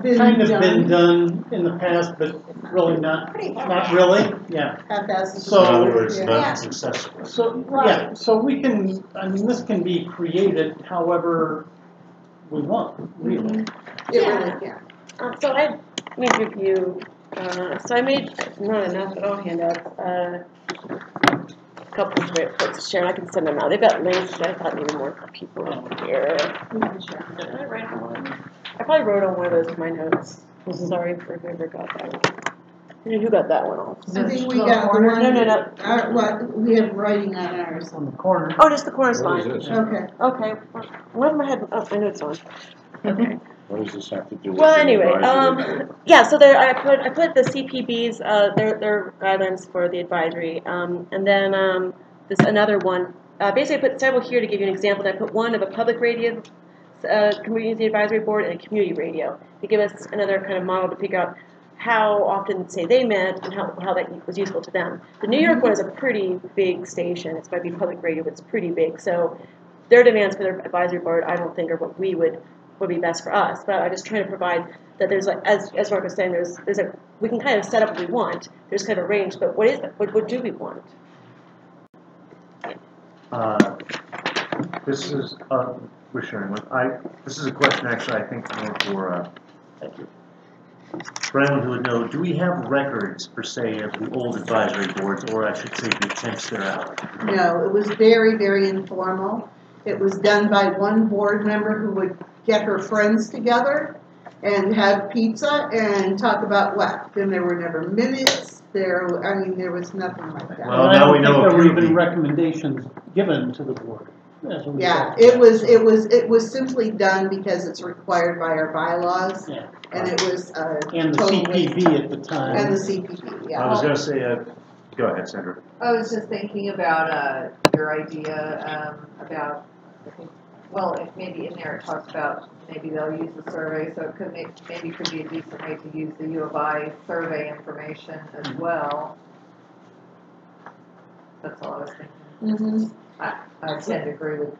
been kind of done. been done in the past, but really not really, yeah. Half-assed. So, in other words, yeah. not successful. So, yeah, so we can, I mean, this can be created however we want, really. It really can. So let me give you, so I made, not enough at all handouts, a couple of great reports to share. I can send them out. They've got links, but I thought maybe more people here. Did I write on one? I probably wrote on one of those in my notes. Sorry for whoever got that one. Who got that one off? I think we got the one. No. What, we have writing on ours. On the corner. Oh, just the corner's What fine. is this? Okay. Okay. What am I had? Oh, my notes on. Okay. What does this have to do with? Well, the anyway, advisory board? yeah. So there, I put the CPB's their guidelines for the advisory, and then this another one. Basically, I put several here to give you an example. And I put one of a public radio, community advisory board, and a community radio to give us another kind of model to figure out how often, say, they met and how that was useful to them. The New York one is a pretty big station. It's might be public radio, but it's pretty big. So their demands for their advisory board, I don't think, are what we would be best for us. But I'm just trying to provide that there's like, as Mark was saying, there's a, we can kind of set up what we want. There's kind of a range, but what is that? What do we want? This is, we're sharing one. This is a question actually I think more for, thank you. For anyone who would know, do we have records per se of the old advisory boards, or I should say the attempts thereof? No, it was very, very informal. It was done by one board member who would get her friends together and have pizza and talk about WEP. And there were never minutes. There was nothing like that. Well, And I now don't we know think a there were few even people. recommendations given to the board. Yeah, it was simply done because it's required by our bylaws. Yeah. And it was And the total CPB at the time. and the CPP, yeah. I was going to say, go ahead, Sandra. I was just thinking about your idea about, well, if maybe in there it talks about maybe they'll use the survey, so it could maybe could be a decent way to use the U of I survey information as well. That's all I was thinking. I tend to agree with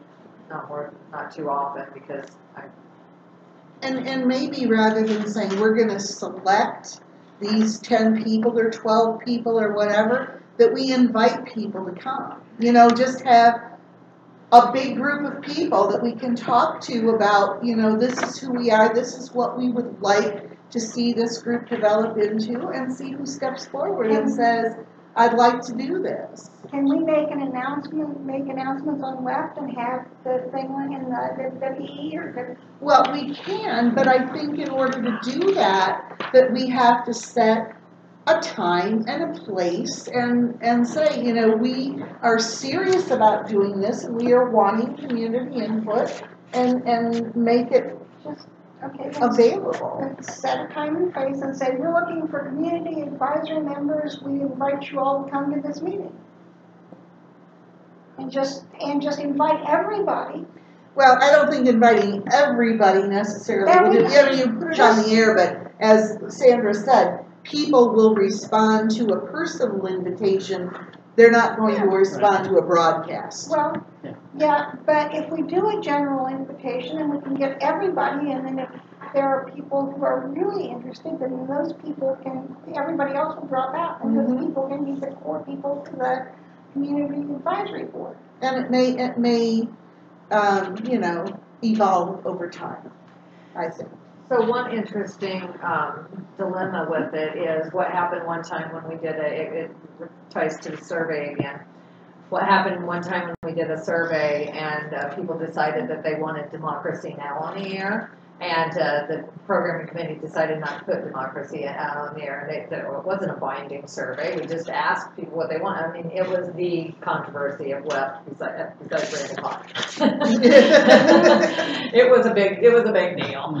not too often because And maybe rather than saying we're going to select these 10 people or 12 people or whatever, that we invite people to come. You know, just have a big group of people that we can talk to about, you know, this is who we are, this is what we would like to see this group develop into, and see who steps forward and says, I'd like to do this. Can we make announcements on WEF and have the thing in the WWE or? Well, we can, but I think in order to do that we have to set a time and a place and say, you know, we are serious about doing this and we are wanting community input and make it Just, okay, available. let's set a time and place and say, we're looking for community advisory members, we invite you all to come to this meeting. And just invite everybody. Well, I don't think inviting everybody necessarily, you put it on the air, but as Sandra said, people will respond to a personal invitation. They're not going to respond to a broadcast. Well, yeah, but if we do a general invitation and we can get everybody, and then if there are people who are really interested, then those people everybody else will drop out, and those people can be the core people to the community advisory board. And it may you know, evolve over time, I think. So one interesting dilemma with it is what happened one time when we did it ties to the survey again. What happened one time when we did a survey and people decided that they wanted Democracy Now! On the air, And the programming committee decided not to put democracy on the air, and they said, well, it wasn't a binding survey, we just asked people what they want. I mean, it was the controversy of WEF besides Brandon Hawk. It was a big deal.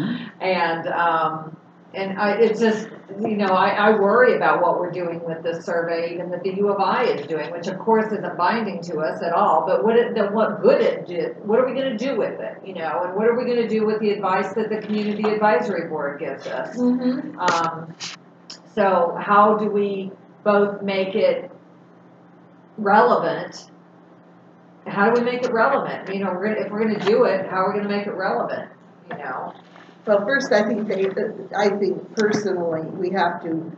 And it's just, you know, I worry about what we're doing with this survey, even that the U of I is doing, which of course isn't binding to us at all, but what good it did, what are we gonna do with it, you know, and what are we gonna do with the advice that the Community Advisory Board gives us? So how do we both make it relevant? How do we make it relevant? You know, if we're gonna do it, how are we gonna make it relevant, you know? Well, first, I think personally, we have to,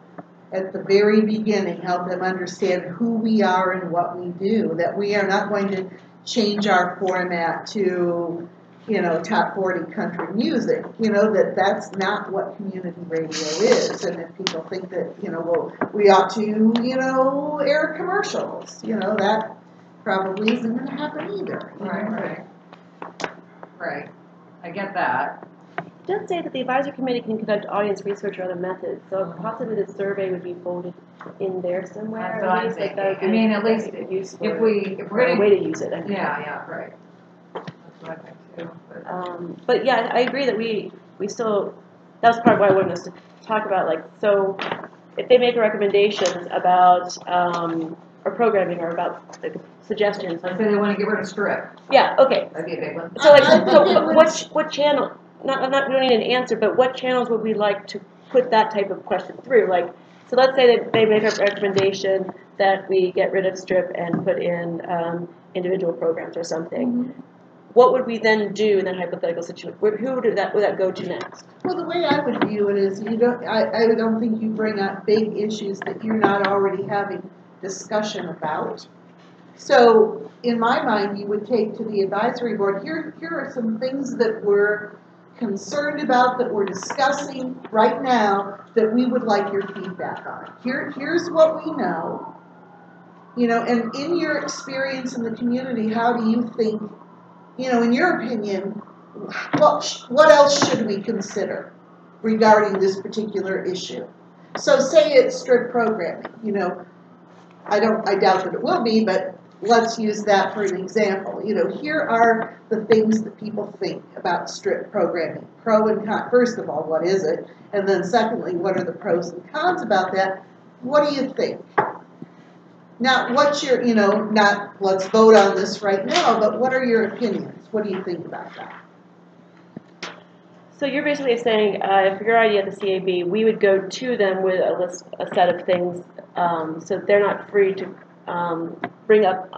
at the very beginning, help them understand who we are and what we do, that we are not going to change our format to, you know, top 40 country music, you know, that's not what community radio is. And if people think that, you know, well, we ought to, you know, air commercials, you know, that probably isn't going to happen either. Right. I get that. It does say that the advisory committee can conduct audience research or other methods, so possibly the survey would be folded in there somewhere. That's what I'm thinking. I mean, at least if we're gonna a way to use it. I think. Yeah, right. That's what I think too. But yeah, I agree that we still, that was part of why I wanted us to talk about, like, so if they make recommendations about or programming or about like, suggestions. Let's say they want to get rid of strip. Yeah. Okay. That'd be a big one. So like, what channel? We don't need an answer, but what channels would we like to put that type of question through? Like, so let's say that they make a recommendation that we get rid of strip and put in individual programs or something. What would we then do in that hypothetical situation? Who would that go to next? Well, the way I would view it is, I don't think you bring up big issues that you're not already having discussion about. So, in my mind, you would take to the advisory board, here are some things that we're concerned about, that we're discussing right now, that we would like your feedback on. Here's what we know, you know, and in your experience in the community, how do you think, you know, in your opinion, what else should we consider regarding this particular issue? So say it's strip programming, you know, I doubt that it will be, but let's use that for an example. You know, here are the things that people think about strip programming. Pro and con. First of all, what is it? And then secondly, what are the pros and cons about that? What do you think? Now, what's your, you know, not let's vote on this right now, but what are your opinions? What do you think about that? So you're basically saying, if your idea at the CAB, we would go to them with a set of things, so they're not free to bring up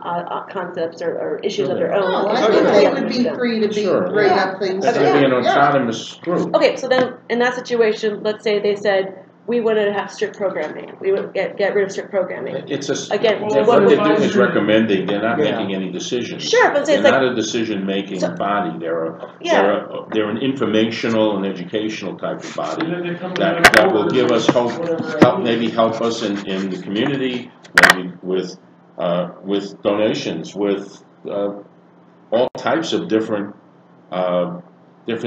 concepts or issues of their own. No, I think they would be free to bring up things. That would be an autonomous group. Okay, so then in that situation, let's say they said, we want to have strict programming. We would get rid of strict programming. It's a, again, what they're doing is recommending. They're not making any decisions. Sure, but they're not a decision-making body. They're an informational and educational type of body that will give us maybe help us in the community, maybe with donations, with all types of different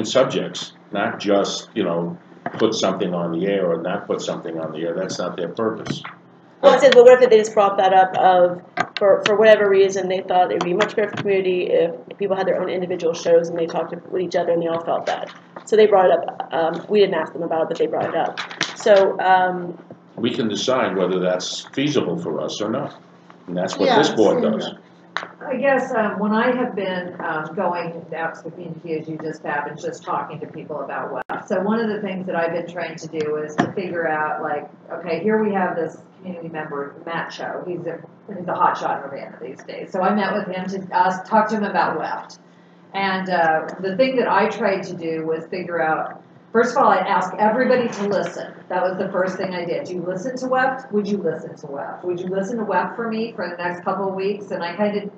subjects, not just, you know, put something on the air or not put something on the air. That's not their purpose. Well, I said, well, what if they just brought that up for whatever reason they thought it would be much better for the community if people had their own individual shows and they talked with each other and they all felt bad. So they brought it up. We didn't ask them about it, but they brought it up. So we can decide whether that's feasible for us or not. And that's what this board does. I guess when I have been going out to the community as you just have and just talking to people about WEF, so one of the things that I've been trying to do is to figure out, like, okay, here we have this community member, Matt Cho. He's a hot shot in Urbana these days. So I met with him to talk to him about WEF. And the thing that I tried to do was figure out, first of all, I asked everybody to listen. That was the first thing I did. Do you listen to WEF? Would you listen to WEF? Would you listen to WEF for me for the next couple of weeks? And I kind of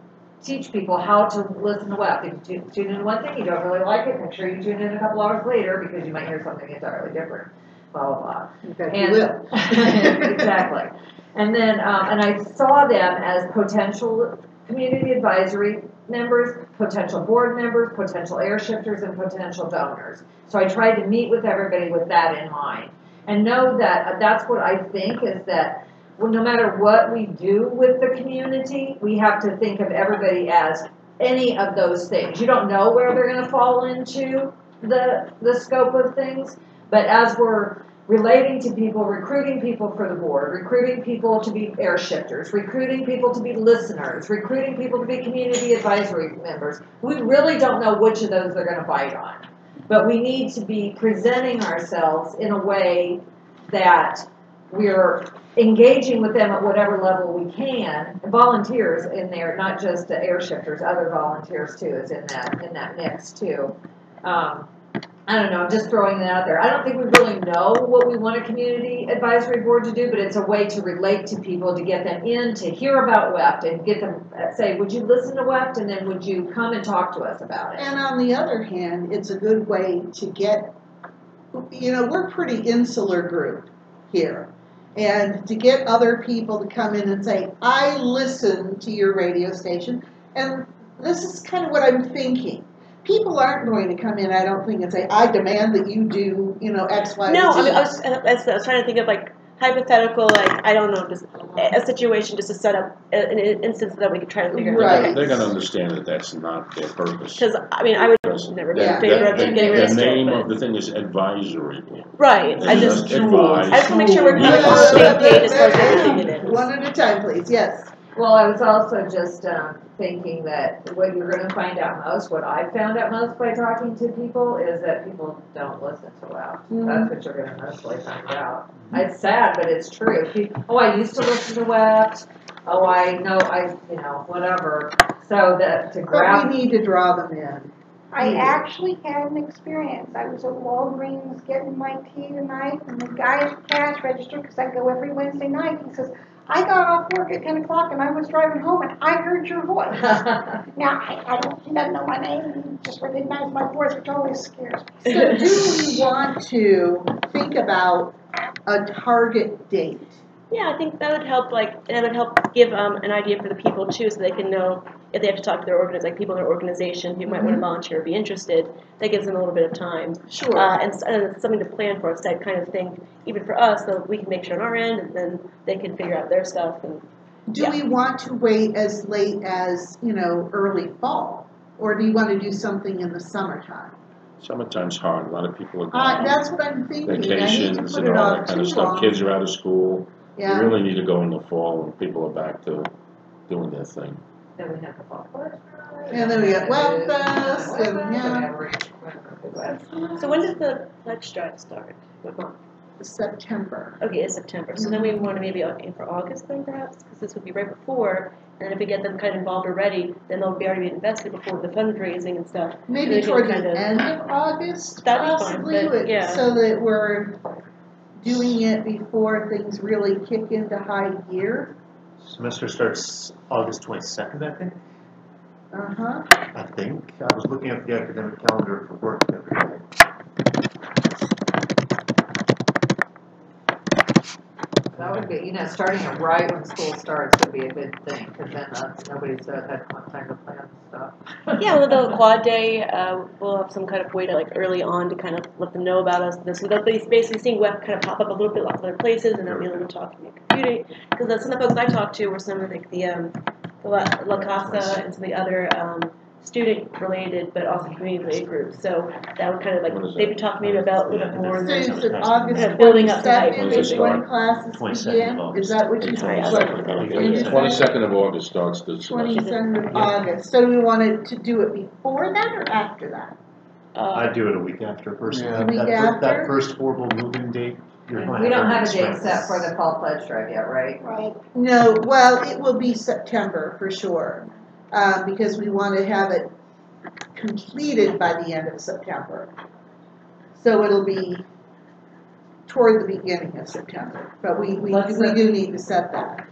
teach people how to listen to WEF. If you tune in one thing, you don't really like it, make sure you tune in a couple hours later because you might hear something entirely different. Blah, blah, blah. You will. Exactly. And then, and I saw them as potential community advisory members, potential board members, potential air shifters, and potential donors. So I tried to meet with everybody with that in mind. And know that that's what I think is that no matter what we do with the community, we have to think of everybody as any of those things. You don't know where they're going to fall into the scope of things, but as we're relating to people, recruiting people for the board, recruiting people to be air shifters, recruiting people to be listeners, recruiting people to be community advisory members, we really don't know which of those they're going to bite on. But we need to be presenting ourselves in a way that we're engaging with them at whatever level we can. Volunteers in there, not just the air shifters, other volunteers too is in that mix too. I don't know, I'm just throwing that out there. I don't think we really know what we want a community advisory board to do, but it's a way to relate to people, to get them in, to hear about WEFT and get them, say, would you listen to WEFT and then would you come and talk to us about it? And on the other hand, it's a good way to get, we're a pretty insular group here. And to get other people to come in and say, I listen to your radio station, and this is kind of what I'm thinking. People aren't going to come in, I don't think, and say, I demand that you do, X, Y, No, Z. I mean, I was trying to think of like hypothetical, like, I don't know, just a situation just to set up an instance that we could try to figure Right. out. They're gonna understand that that's not their purpose. Because, I mean, I would never be in favor of them getting rid of The it. name of the thing is advisory. Right, I just advise. want to make sure we're kind of on the same page as far as everything it is. One at a time, please, yes. Well, I was also just thinking that what you're going to find out most, what I found out most by talking to people, is that people don't listen to WEFT. That's what you're going to mostly find out. It's sad, but it's true. People, I used to listen to WEFT. I know, whatever. So that to grab. But we need to draw them in. I actually had an experience. I was at Walgreens getting my tea tonight, and the guy at the cash register, because I go every Wednesday night, he says, I got off work at 10 o'clock and I was driving home and I heard your voice. Now, he doesn't know my name, he just recognized my voice, which always scares me. So do we want to think about a target date? Yeah, I think that would help, give an idea for the people too, so they can know if they have to talk to their people in their organization who might want to volunteer or be interested. That gives them a little bit of time. Sure. And something to plan for us, that kind of thing, even for us, so we can make sure on our end, and then they can figure out their stuff. And do we want to wait as late as, early fall? Or do you want to do something in the summertime? Summertime's hard. A lot of people are gone. That's what I'm thinking. Vacations and all that kind of stuff. Kids are out of school. Yeah. We really need to go in the fall when people are back to doing their thing. Then we have the fall pledge. And then we got Wellfest, and so when does the pledge drive start? What month? September. Okay, it's September. So then we want to maybe aim for August then, perhaps, because this would be right before. And if we get them kind of involved already, then they'll be already invested before the fundraising and stuff. Maybe toward the end of August, possibly, so that we're doing it before things really kick into high gear. Semester starts August 22nd, I think. Uh-huh. I think. I was looking at the academic calendar for work the other day. That would be, starting it right when school starts would be a good thing, because then nobody's had time to plan stuff. Yeah, we'll do a quad day. We'll have some kind of way to early on to kind of let them know about us. So they'll be basically seeing web kind of pop up a little bit lots of other places, and they'll be able to talk and computing. Because some of the folks I talked to were some of the La Casa and some of the other student-related, but also community-related groups. So that would kind of they'd be talking to me about a little bit more. So you said August building up 22nd is when classes begin? Is that what you said? 22nd of August starts the semester. 22nd of August. So we wanted to do it before that or after that? I'd do it a week after personally. A week after? That first horrible move-in date. We don't have a date set for the fall pledge drive yet, right? Right. No, well, it will be September for sure, because we want to have it completed by the end of September. So it'll be toward the beginning of September, but we do need to set that.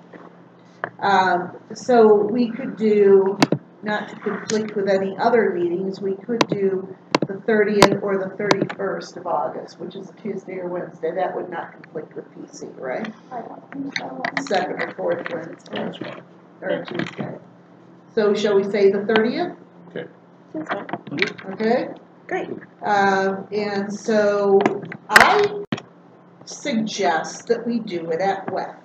So we could do, not to conflict with any other meetings, we could do the 30th or the 31st of August, which is a Tuesday or Wednesday. That would not conflict with PC, right? I don't think so. Second or fourth Wednesday or Tuesday. So shall we say the 30th? That's fine. Okay? Great. And so I suggest that we do it at West.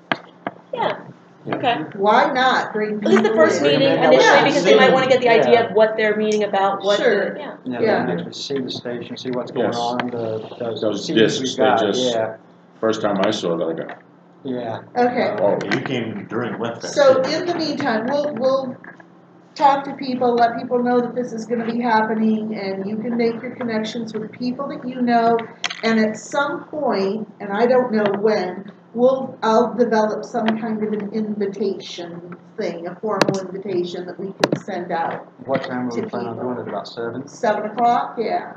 Yeah. Okay. Why not bring At people least the first in? meeting Yeah. initially, Yeah. because they might want to get the idea Yeah. of what they're meeting about, what Sure. the, yeah. Yeah, Yeah. they actually see the station, see what's going Yes. on, Those scenes discs, we've they got, just- yeah, First time I saw that, I go, yeah. Okay. oh, You came during West So in the meantime, we'll talk to people, let people know that this is gonna be happening, and you can make your connections with people that you know, and at some point, and I don't know when, I'll develop some kind of an invitation thing, a formal invitation that we can send out. What time are we To planning on people. doing it, about 7? 7 o'clock, yeah.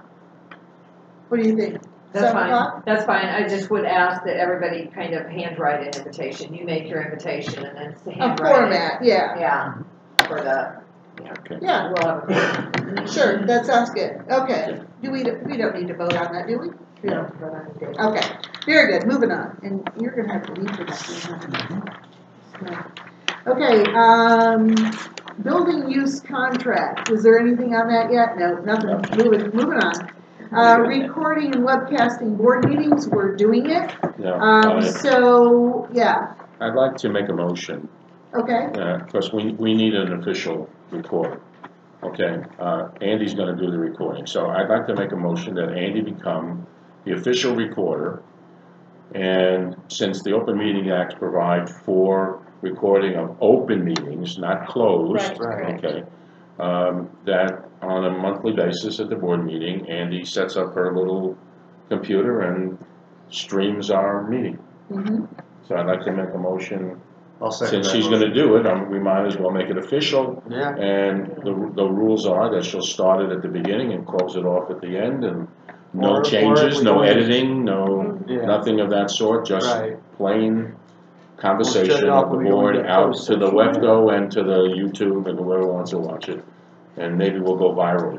What do you think? That's 7 fine, o'clock? that's fine, I just would ask that everybody kind of handwrite an invitation, you make your invitation and then A handwrite it. format, yeah, Yeah, for the, okay. yeah, we'll have a. sure, that sounds good, okay. We don't need to vote on that, do we? We don't have to vote on the date. Okay, very good, moving on, and you're gonna have to leave for that one. Okay, building use contract, is there anything on that yet? No, nothing, moving on. Recording and webcasting board meetings, we're doing it. Yeah, So, yeah, I'd like to make a motion, okay, because we need an official recorder. Okay, Andy's gonna do the recording, so I'd like to make a motion that Andy become the official recorder. And since the Open Meeting Act provide for recording of open meetings, not closed. Right. Okay, that on a monthly basis at the board meeting, Andy sets up her little computer and streams our meeting. mm-hmm. So I'd like to make a motion, I'll second since that she's motion. gonna do it, we might as well make it official. Yeah. And the rules are that she'll start it at the beginning and close it off at the end, and no Or if changes, we no don't use- editing, no, Yeah. nothing of that sort, just Right. plain conversation We'll shut it off of the when we go board into out closed to the session. WEFCO and to the YouTube and whoever wants to watch it. And maybe we'll go viral.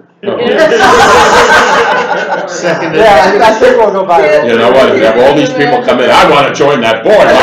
Second. Yeah, I think we'll go by. You know what, you have all these people come in, I wanna join that board, my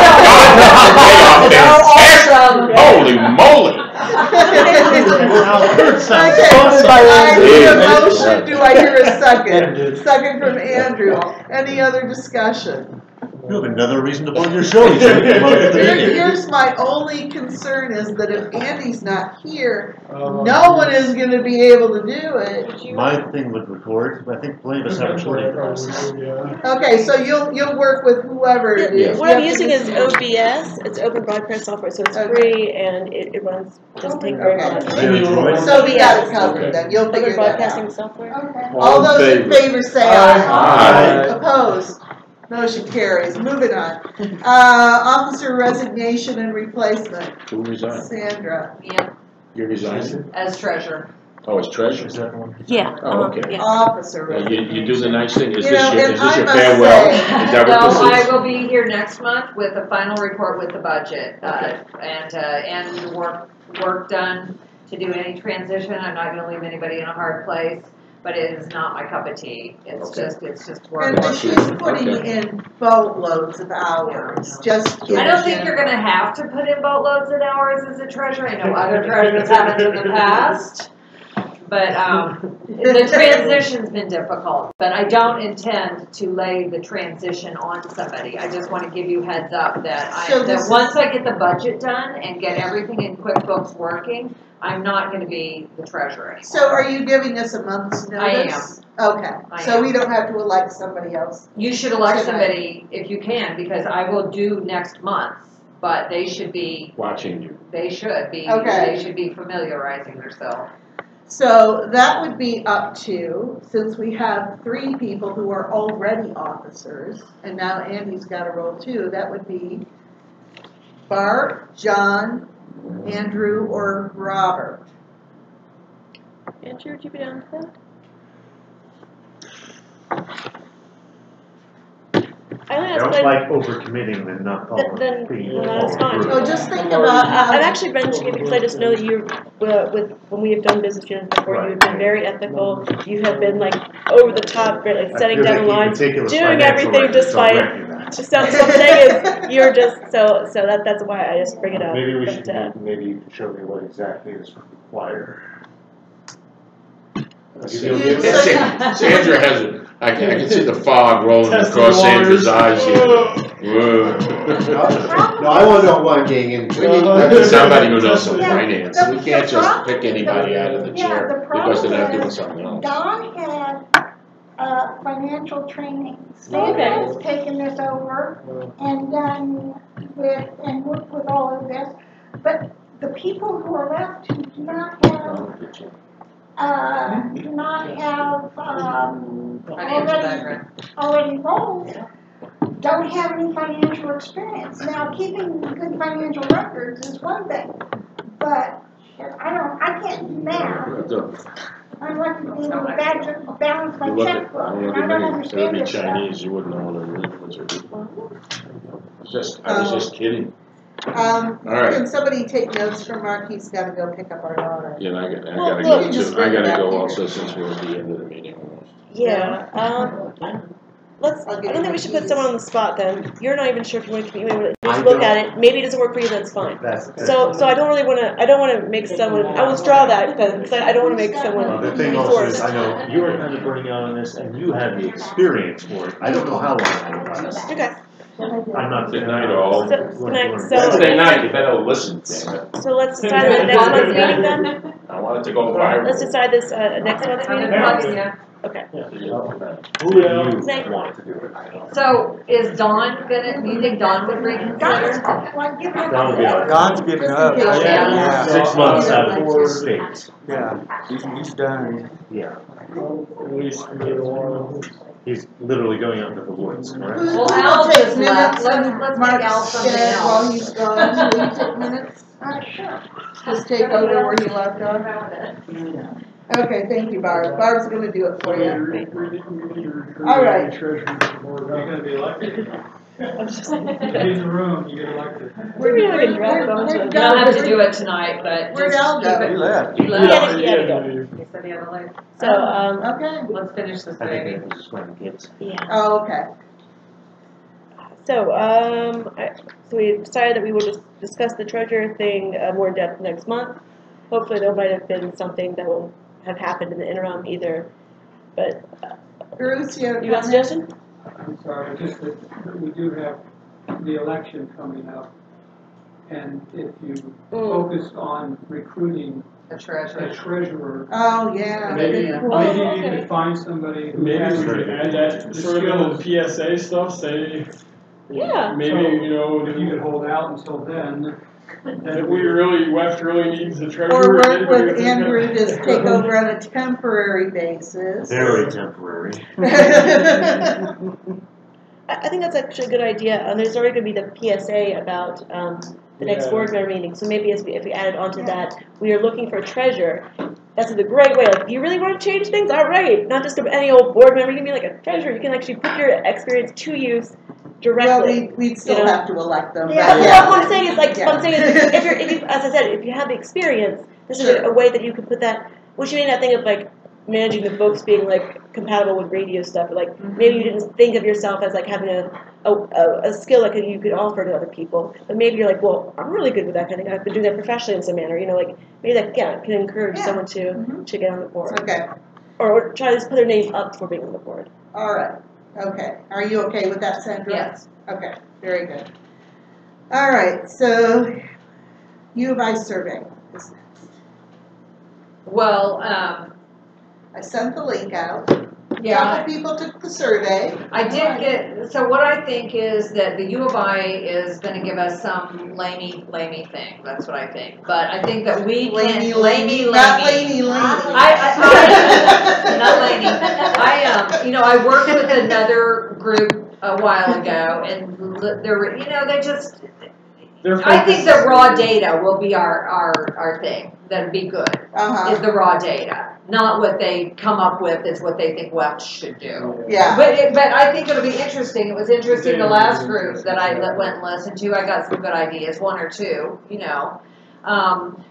God, they are fantastic, holy moly! Now, Kurt sounds Okay, awesome. I need a Yeah. motion, do I hear a second? Andrew. Second from Andrew, any other discussion? You have another reason to plug your show. You should come up at the meeting. Here's my only concern is that if Andy's not here, no one is gonna be able to do it. My thing would record, but I think plenty of us have recording devices. Yeah. Okay, so you'll work with whoever it is. What I'm using is OBS, it's open broadcast software, so it's free and it runs, doesn't take very Okay. much. Maybe Android. So we got it covered then, you'll Open figure that out. broadcasting software. Okay. All those in favor say aye. Aye. Opposed? Motion carries. Moving on. Officer resignation and replacement. Who resigned? Sandra. Yeah, You resigned? as treasurer. Oh, it's treasurer? Is that the one? Yeah. Oh, okay. Yeah. Officer Well, resignation. you do the nice thing, is You this know, your, and is this I your must farewell? say- Is that No, what I this is? will be here next month with a final report with the budget, and the work done to do any transition. I'm not gonna leave anybody in a hard place, but it is not my cup of tea. It's Okay. just work. And she's putting Okay. in boatloads of hours, just. I don't think you're gonna have to put in boatloads of hours as a treasurer. I know other treasurers haven't in the past. But, the transition's been difficult, but I don't intend to lay the transition on somebody. I just wanna give you heads up that So this that once I get the budget done and get everything in QuickBooks working, I'm not gonna be the treasurer anymore. So are you giving us a month's I am. notice? Okay, I so am. we don't have to elect somebody else. You should elect Should I? somebody if you can, because I will do next month, but they should be, Watching you. okay. They should be familiarizing themselves. So that would be up to, since we have 3 people who are already officers, and now Andy's got a role too, that would be Barb, John, Andrew, or Robert. Andrew, would you be down with that? I I think don't that's like overcommitting and not Then- being. that's fine. So just think about how. I've actually been to you because I just know that you're, when we have done business units before, you've been very ethical. You have been like over the top, like I setting feel down like lines, meticulous doing financial everything records don't despite, recognize. So what I'm saying is, you're just, so that's why I just bring it up. Maybe we But, should, maybe you can show me what exactly is required. Sandra has it. I can see the fog rolling across Sandra's eyes here. No, I want to know what I'm getting into. I need somebody who knows some Yeah, finance. We can't just pick anybody out of the Yeah, chair the because they're not problem doing is, something else. Don had, financial training. Okay. Stan has taken this over and done with, and worked with all of this. But the people who are left who do not have, already rolled, don't have any financial experience. Now, keeping good financial records is one thing, but I can't do math. I'm lucky to be able to balance my You look at, checkbook, I and look I at don't me, understand it'll be this stuff. Chinese, you wouldn't know what a real was. I was just kidding. Alright. Can somebody take notes from Mark? He's gotta go pick up our daughter. Yeah, and I gotta Well, go you just too. I bring it gotta back go here. also since we're at the end of the meeting almost. Yeah, I don't think we should put someone on the spot then. You're not even sure if you want to, you may just look at it, maybe it doesn't work for you, that's fine. So I don't really wanna make someone, I will withdraw that, because I don't wanna make someone The thing also is, forced. I know you are kind of burning out on this, and you have the experience for it. I don't know how long I've done this. Okay. I'm not. Good night, all. Wednesday night, you better listen, damn it. So let's decide the next month's meeting then? I want it to go viral. Let's decide this, next month's meeting, Yeah. Okay. Who do you want to do it? So is Dawn gonna, do you think Dawn would reconsider? Don will be out. Don's giving up. Yeah. 6 months out of the state. Yeah, he's done. Yeah. At least we get along. He's literally going out into the woods, correct? Well, Who Al will take just left. minutes Let's and make Mark Al something shed while else. he's gone? Will you take minutes? Sure. Just take over where he left off? Okay, thank you, Barb. Barb's gonna do it for you. All right. You're gonna be elected. I'm just In the room, you get elected. We're gonna get dragged onto it. You don't have to do it tonight, but Where'd just Al keep go? it. He left. He left. He had to go. He said he had a life. So, Okay. Let's finish this I think baby. it was just when the kids. yeah. Oh, okay. So, so we decided that we would just discuss the treasurer thing more in depth next month. Hopefully there might have been something that will have happened in the interim either, but, Bruce, you have a you got a comment? suggestion? I'm sorry, just that we do have the election coming up. And if you focus on recruiting The a treasurer. treasurer, Oh, yeah. maybe Oh, you could find somebody who Maybe has we could add that the sort of skills. PSA stuff, say, Yeah. maybe, you know, If you could hold out until then, that we really, West really needs a treasurer. Or work maybe we with could- Andrew to take over on a temporary basis. Very temporary. I think that's actually a good idea, and there's already gonna be the PSA about, the next Yeah. board member meeting, so maybe if we added onto that, we are looking for a treasurer. That's a great way, like, you really wanna change things, alright, not just any old board member, you can be like a treasurer, you can actually put your experience to use Well, directly. we'd still you know? have to elect them, but Yeah. Well, what I'm saying is, like, Yeah. what I'm saying is, if you, as I said, if you have the experience, this is Sure. a way that you could put that, which you may not think of, like, managing the books being, like, compatible with radio stuff, but, like, maybe you didn't think of yourself as, like, having a skill that you could offer to other people, but maybe you're like, well, I'm really good with that kind of thing, I've been doing that professionally in some manner, you know, like, maybe that, yeah, can encourage Yeah. someone to get on the board. Okay, Or try to just put their name up for being on the board. all right, okay. Are you okay with that, Sandra? Yes. Okay, very good. All right, so U of I survey is next. Well, I sent the link out. yeah. Couple people took the survey. I did get, so what I think is that the U of I is gonna give us some lamey thing, that's what I think. But I think that we can, lamey. Not laney, laney. I not Laney. You know, I worked with another group a while ago, and there were, you know, they just, I think the raw data will be our thing, that'd be good, is the raw data. Not what they come up with is what they think Welch should do. Yeah. But I think it'll be interesting. It was interesting the last group that I went and listened to. I got some good ideas, one or two, you know.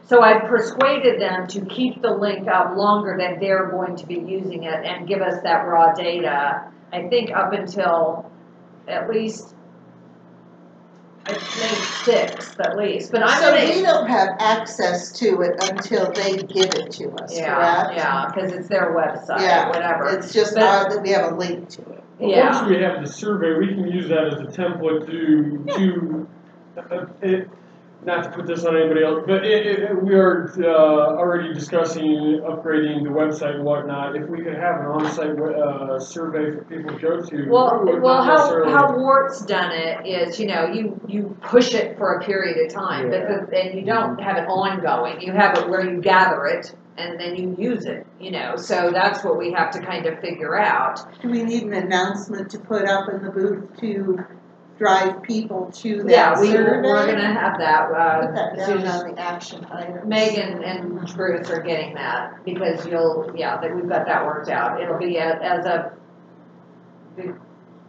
So I persuaded them to keep the link up longer than they're going to be using it and give us that raw data. I think up until at least maybe 6 at least, but I'm So gonna. we don't have access to it until they give it to us, correct? Yeah, because it's their website, Yeah, whatever. it's just But- odd that we have a link to it. But Yeah. once we have the survey, we can use that as a template not to put this on anybody else, but we are already discussing upgrading the website and whatnot. If we could have an on-site survey for people to go to, Well, not necessarily. how Wart's done it is, you push it for a period of time, Yeah. and you don't have it ongoing. You have it where you gather it and then you use it, so that's what we have to kind of figure out. Do we need an announcement to put up in the booth to drive people to that Yeah, survey? we're gonna have that, Put that as soon down as on the action items. Megan and Bruce are getting that, because that we've got that worked out. It'll be it's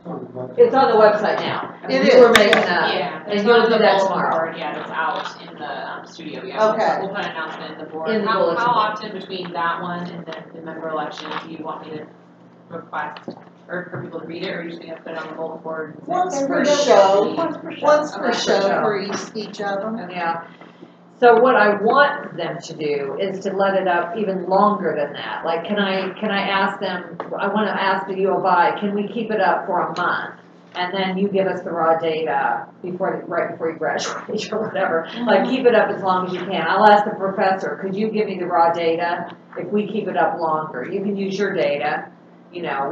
on the website now. It We is, were making Yeah, and it's you'll on do the that bulletin tomorrow. board, yeah, it's out in the studio, yeah. Okay. We'll put an announcement in the board. In the How bulletin board. often between that one and then the member elections do you want me to request, or for people to read it, or are you just gonna put it on the bulletin board? and say- Once per Once show, Once per show. once per Okay. show for each of them. Yeah. So what I want them to do is to let it up even longer than that. Like, can I ask them, I wanna ask the U of I, can we keep it up for a month? And then you give us the raw data right before you graduate or whatever. Like, keep it up as long as you can. I'll ask the professor, could you give me the raw data if we keep it up longer? You can use your data.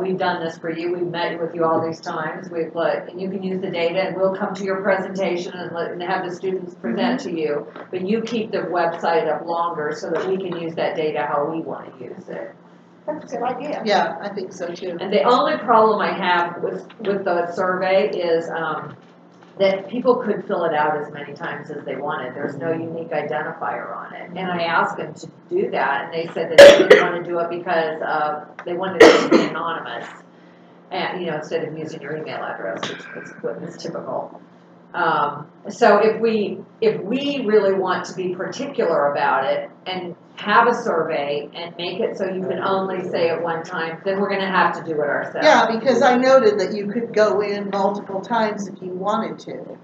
We've done this for you. We've met with you all these times. And you can use the data, and we'll come to your presentation and have the students present to you. But you keep the website up longer so that we can use that data how we want to use it. That's a good idea. Yeah, I think so too. And the only problem I have with the survey is that people could fill it out as many times as they wanted. There's no unique identifier on it. And I asked them to do that, and they said that they didn't want to do it because they wanted it to be anonymous. And, instead of using your email address, which is typical. So if we really want to be particular about it and have a survey and make it so you can only say it one time, then we're gonna have to do it ourselves. Yeah, because I noted that you could go in multiple times if you wanted to.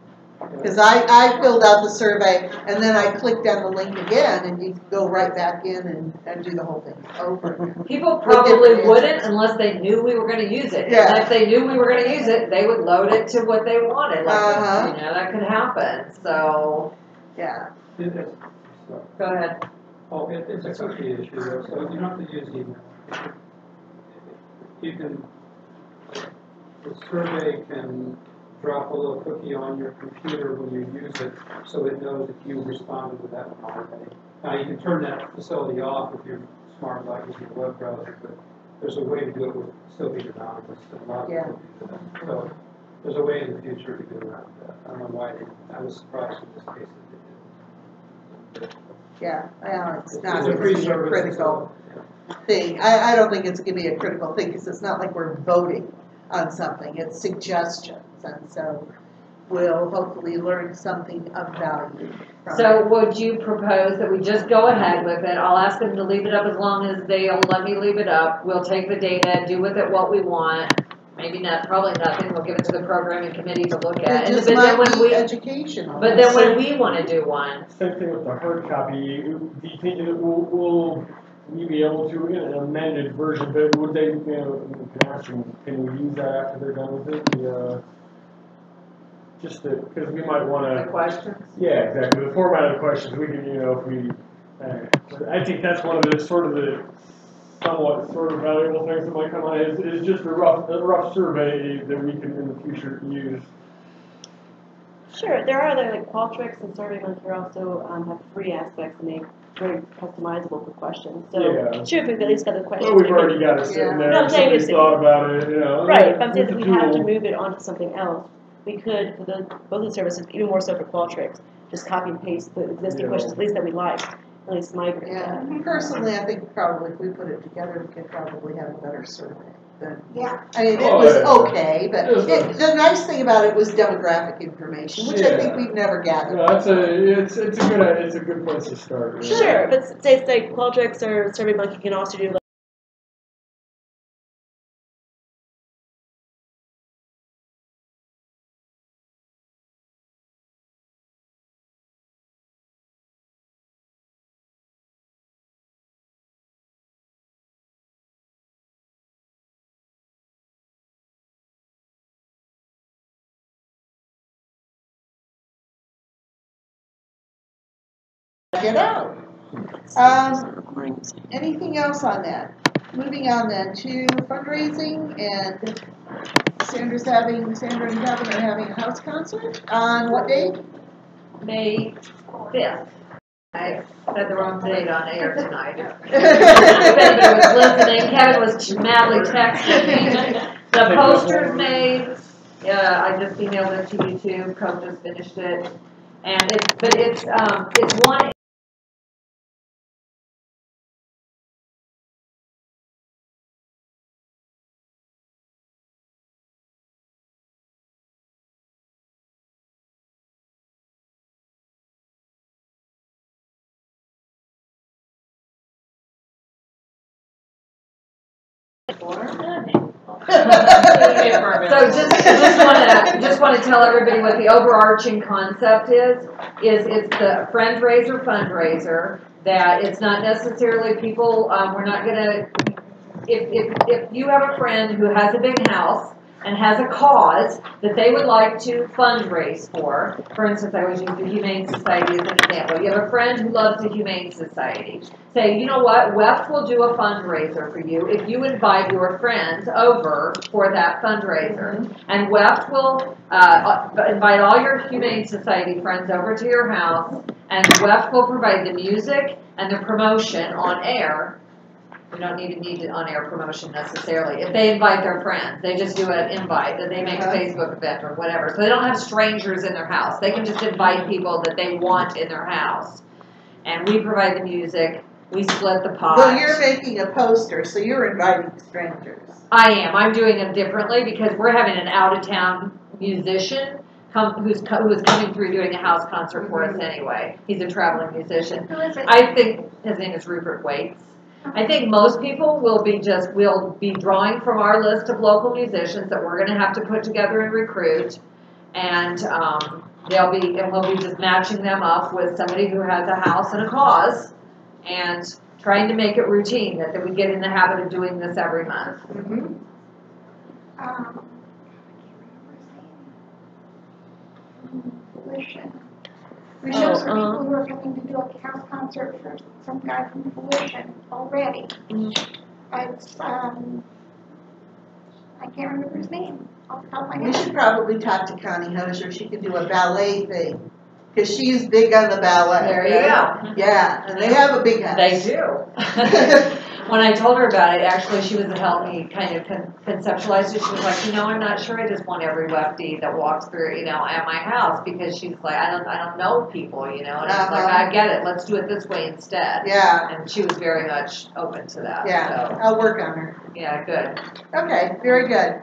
Because I filled out the survey and then I clicked on the link again and you could go right back in and do the whole thing over. People probably wouldn't unless they knew we were gonna use it. Yeah. And if they knew we were gonna use it, they would load it to what they wanted, Uh-huh. that could happen, so, Yeah. go ahead. It's a cookie issue though, so you don't have to use email. You can, the survey can drop a little cookie on your computer when you use it, so it knows if you responded to that one already. Now, you can turn that facility off if you're smart about using a web browser, but there's a way to do it with still be anonymous, and a lot of people do that. So, there's a way in the future to get around that. I don't know why I was surprised in this case that they did. Yeah, it's not It's a going free to be a service, critical so, thing. I don't think it's going to be a critical thing because it's not like we're voting on something. It's suggestions. And so we'll hopefully learn something of value from So it. would you propose that we just go ahead with it? I'll ask them to leave it up as long as they'll let me leave it up. We'll take the data, do with it what we want. Maybe not, probably nothing. We'll give it to the programming committee to look at. It just But then might when be educational. But then when we want to do one, Same thing with the hard copy. Do you think that will we be able to, in an amended version, but would they, can we use that after they're done with it? Because we might want the to. questions? Yeah, exactly. The format of the questions, we can, if we. I think that's one of the somewhat valuable things that might come on is just a rough survey that we can in the future use. Sure, there are other like Qualtrics and SurveyMonkey also have free aspects and they're very customizable for questions. So Yeah. sure, if we've at least got the questions. Well, we've already got it sitting there. No, I'm saying Somebody's it's- thought about it, Right, but I'm saying with if the we have to tool. move it onto something else, we could, for both the services, even more so for Qualtrics, just copy and paste the existing Yeah. questions, at least that we like, at least migrate Yeah, that. personally, I think probably if we put it together, we could probably have a better survey than. Yeah. I mean, it Oh, was yeah. okay, but It was the nice thing about it was demographic information, which I think Yeah. we've never gathered. No, it's a good place to start. Yeah. Sure, but say it's like Qualtrics or SurveyMonkey can also do get out. Anything else on that? Moving on then to fundraising, and Sandra and Kevin are having a house concert on what date? May 5th. I said the wrong date on air tonight. If anybody was listening, Kevin was madly texting me. The poster's made. I just emailed it to you too. Coach just finished it, and it's one. So just want to tell everybody what the overarching concept is it's the fundraiser, that it's not necessarily people, we're not gonna, if you have a friend who has a big house and has a cause that they would like to fundraise for instance, I always use the Humane Society as an example. You have a friend who loves the Humane Society. Say, you know what, WEF will do a fundraiser for you if you invite your friends over for that fundraiser. And WEF will invite all your Humane Society friends over to your house, and WEF will provide the music and the promotion on air. We don't need on-air promotion necessarily. If they invite their friends, they just do an invite, and they make a Facebook event or whatever. So they don't have strangers in their house. They can just invite people that they want in their house. And we provide the music. We split the pot. Well, you're making a poster, so you're inviting strangers. I am. I'm doing it differently because we're having an out-of-town musician who's coming through doing a house concert for us anyway. He's a traveling musician. Who is it? I think his name is Rupert Waits. I think most people will be drawing from our list of local musicians that we're going to have to put together and recruit, and we'll be just matching them up with somebody who has a house and a cause, and trying to make it routine that we get in the habit of doing this every month. We know some people who are coming to do a house concert for some guy from Fruition already. It's, I can't remember his name off the top of my We head. should probably talk to Connie Hosier. She could do a ballet thing, because she's big on the ballet. There you go. Yeah, and they have a big house. They do. When I told her about it, actually, she was to help me kind of conceptualize it. She was like, I'm not sure I just want every lefty that walks through, at my house, because she's like, I don't know people, and I was like, I get it. Let's do it this way instead. Yeah. And she was very much open to that. Yeah, So. I'll work on her. Yeah, good. Okay, very good.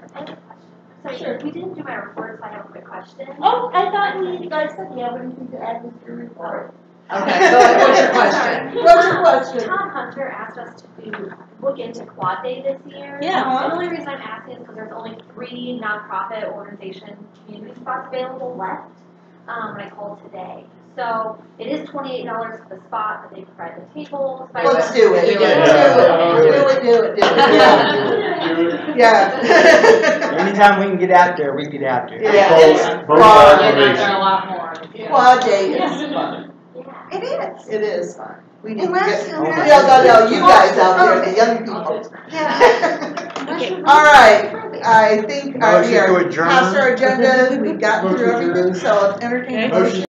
So sure, we didn't do my report, so I have a quick question. Oh, I thought you guys said you have anything to add with your report. Okay, so what's your question? What's your question? Tom Hunter asked us to look into Quad Day this year. Yeah. The only reason I'm asking is because there's only 3 nonprofit organization community spots available left. And I called today. So it is $28 for the spot, but they provide the tables. Let's do it. Do it. Yeah. Yeah. Anytime we can get out there, we get out there. Yeah. Quad a lot more. Quad Day is fun. It is. It is fun. We need to Unless- get, unless- no, you guys out there, the young people. Yeah. All right, I think Motion to our adjourn. past our agenda, we've gotten through everything, so entertain a motion.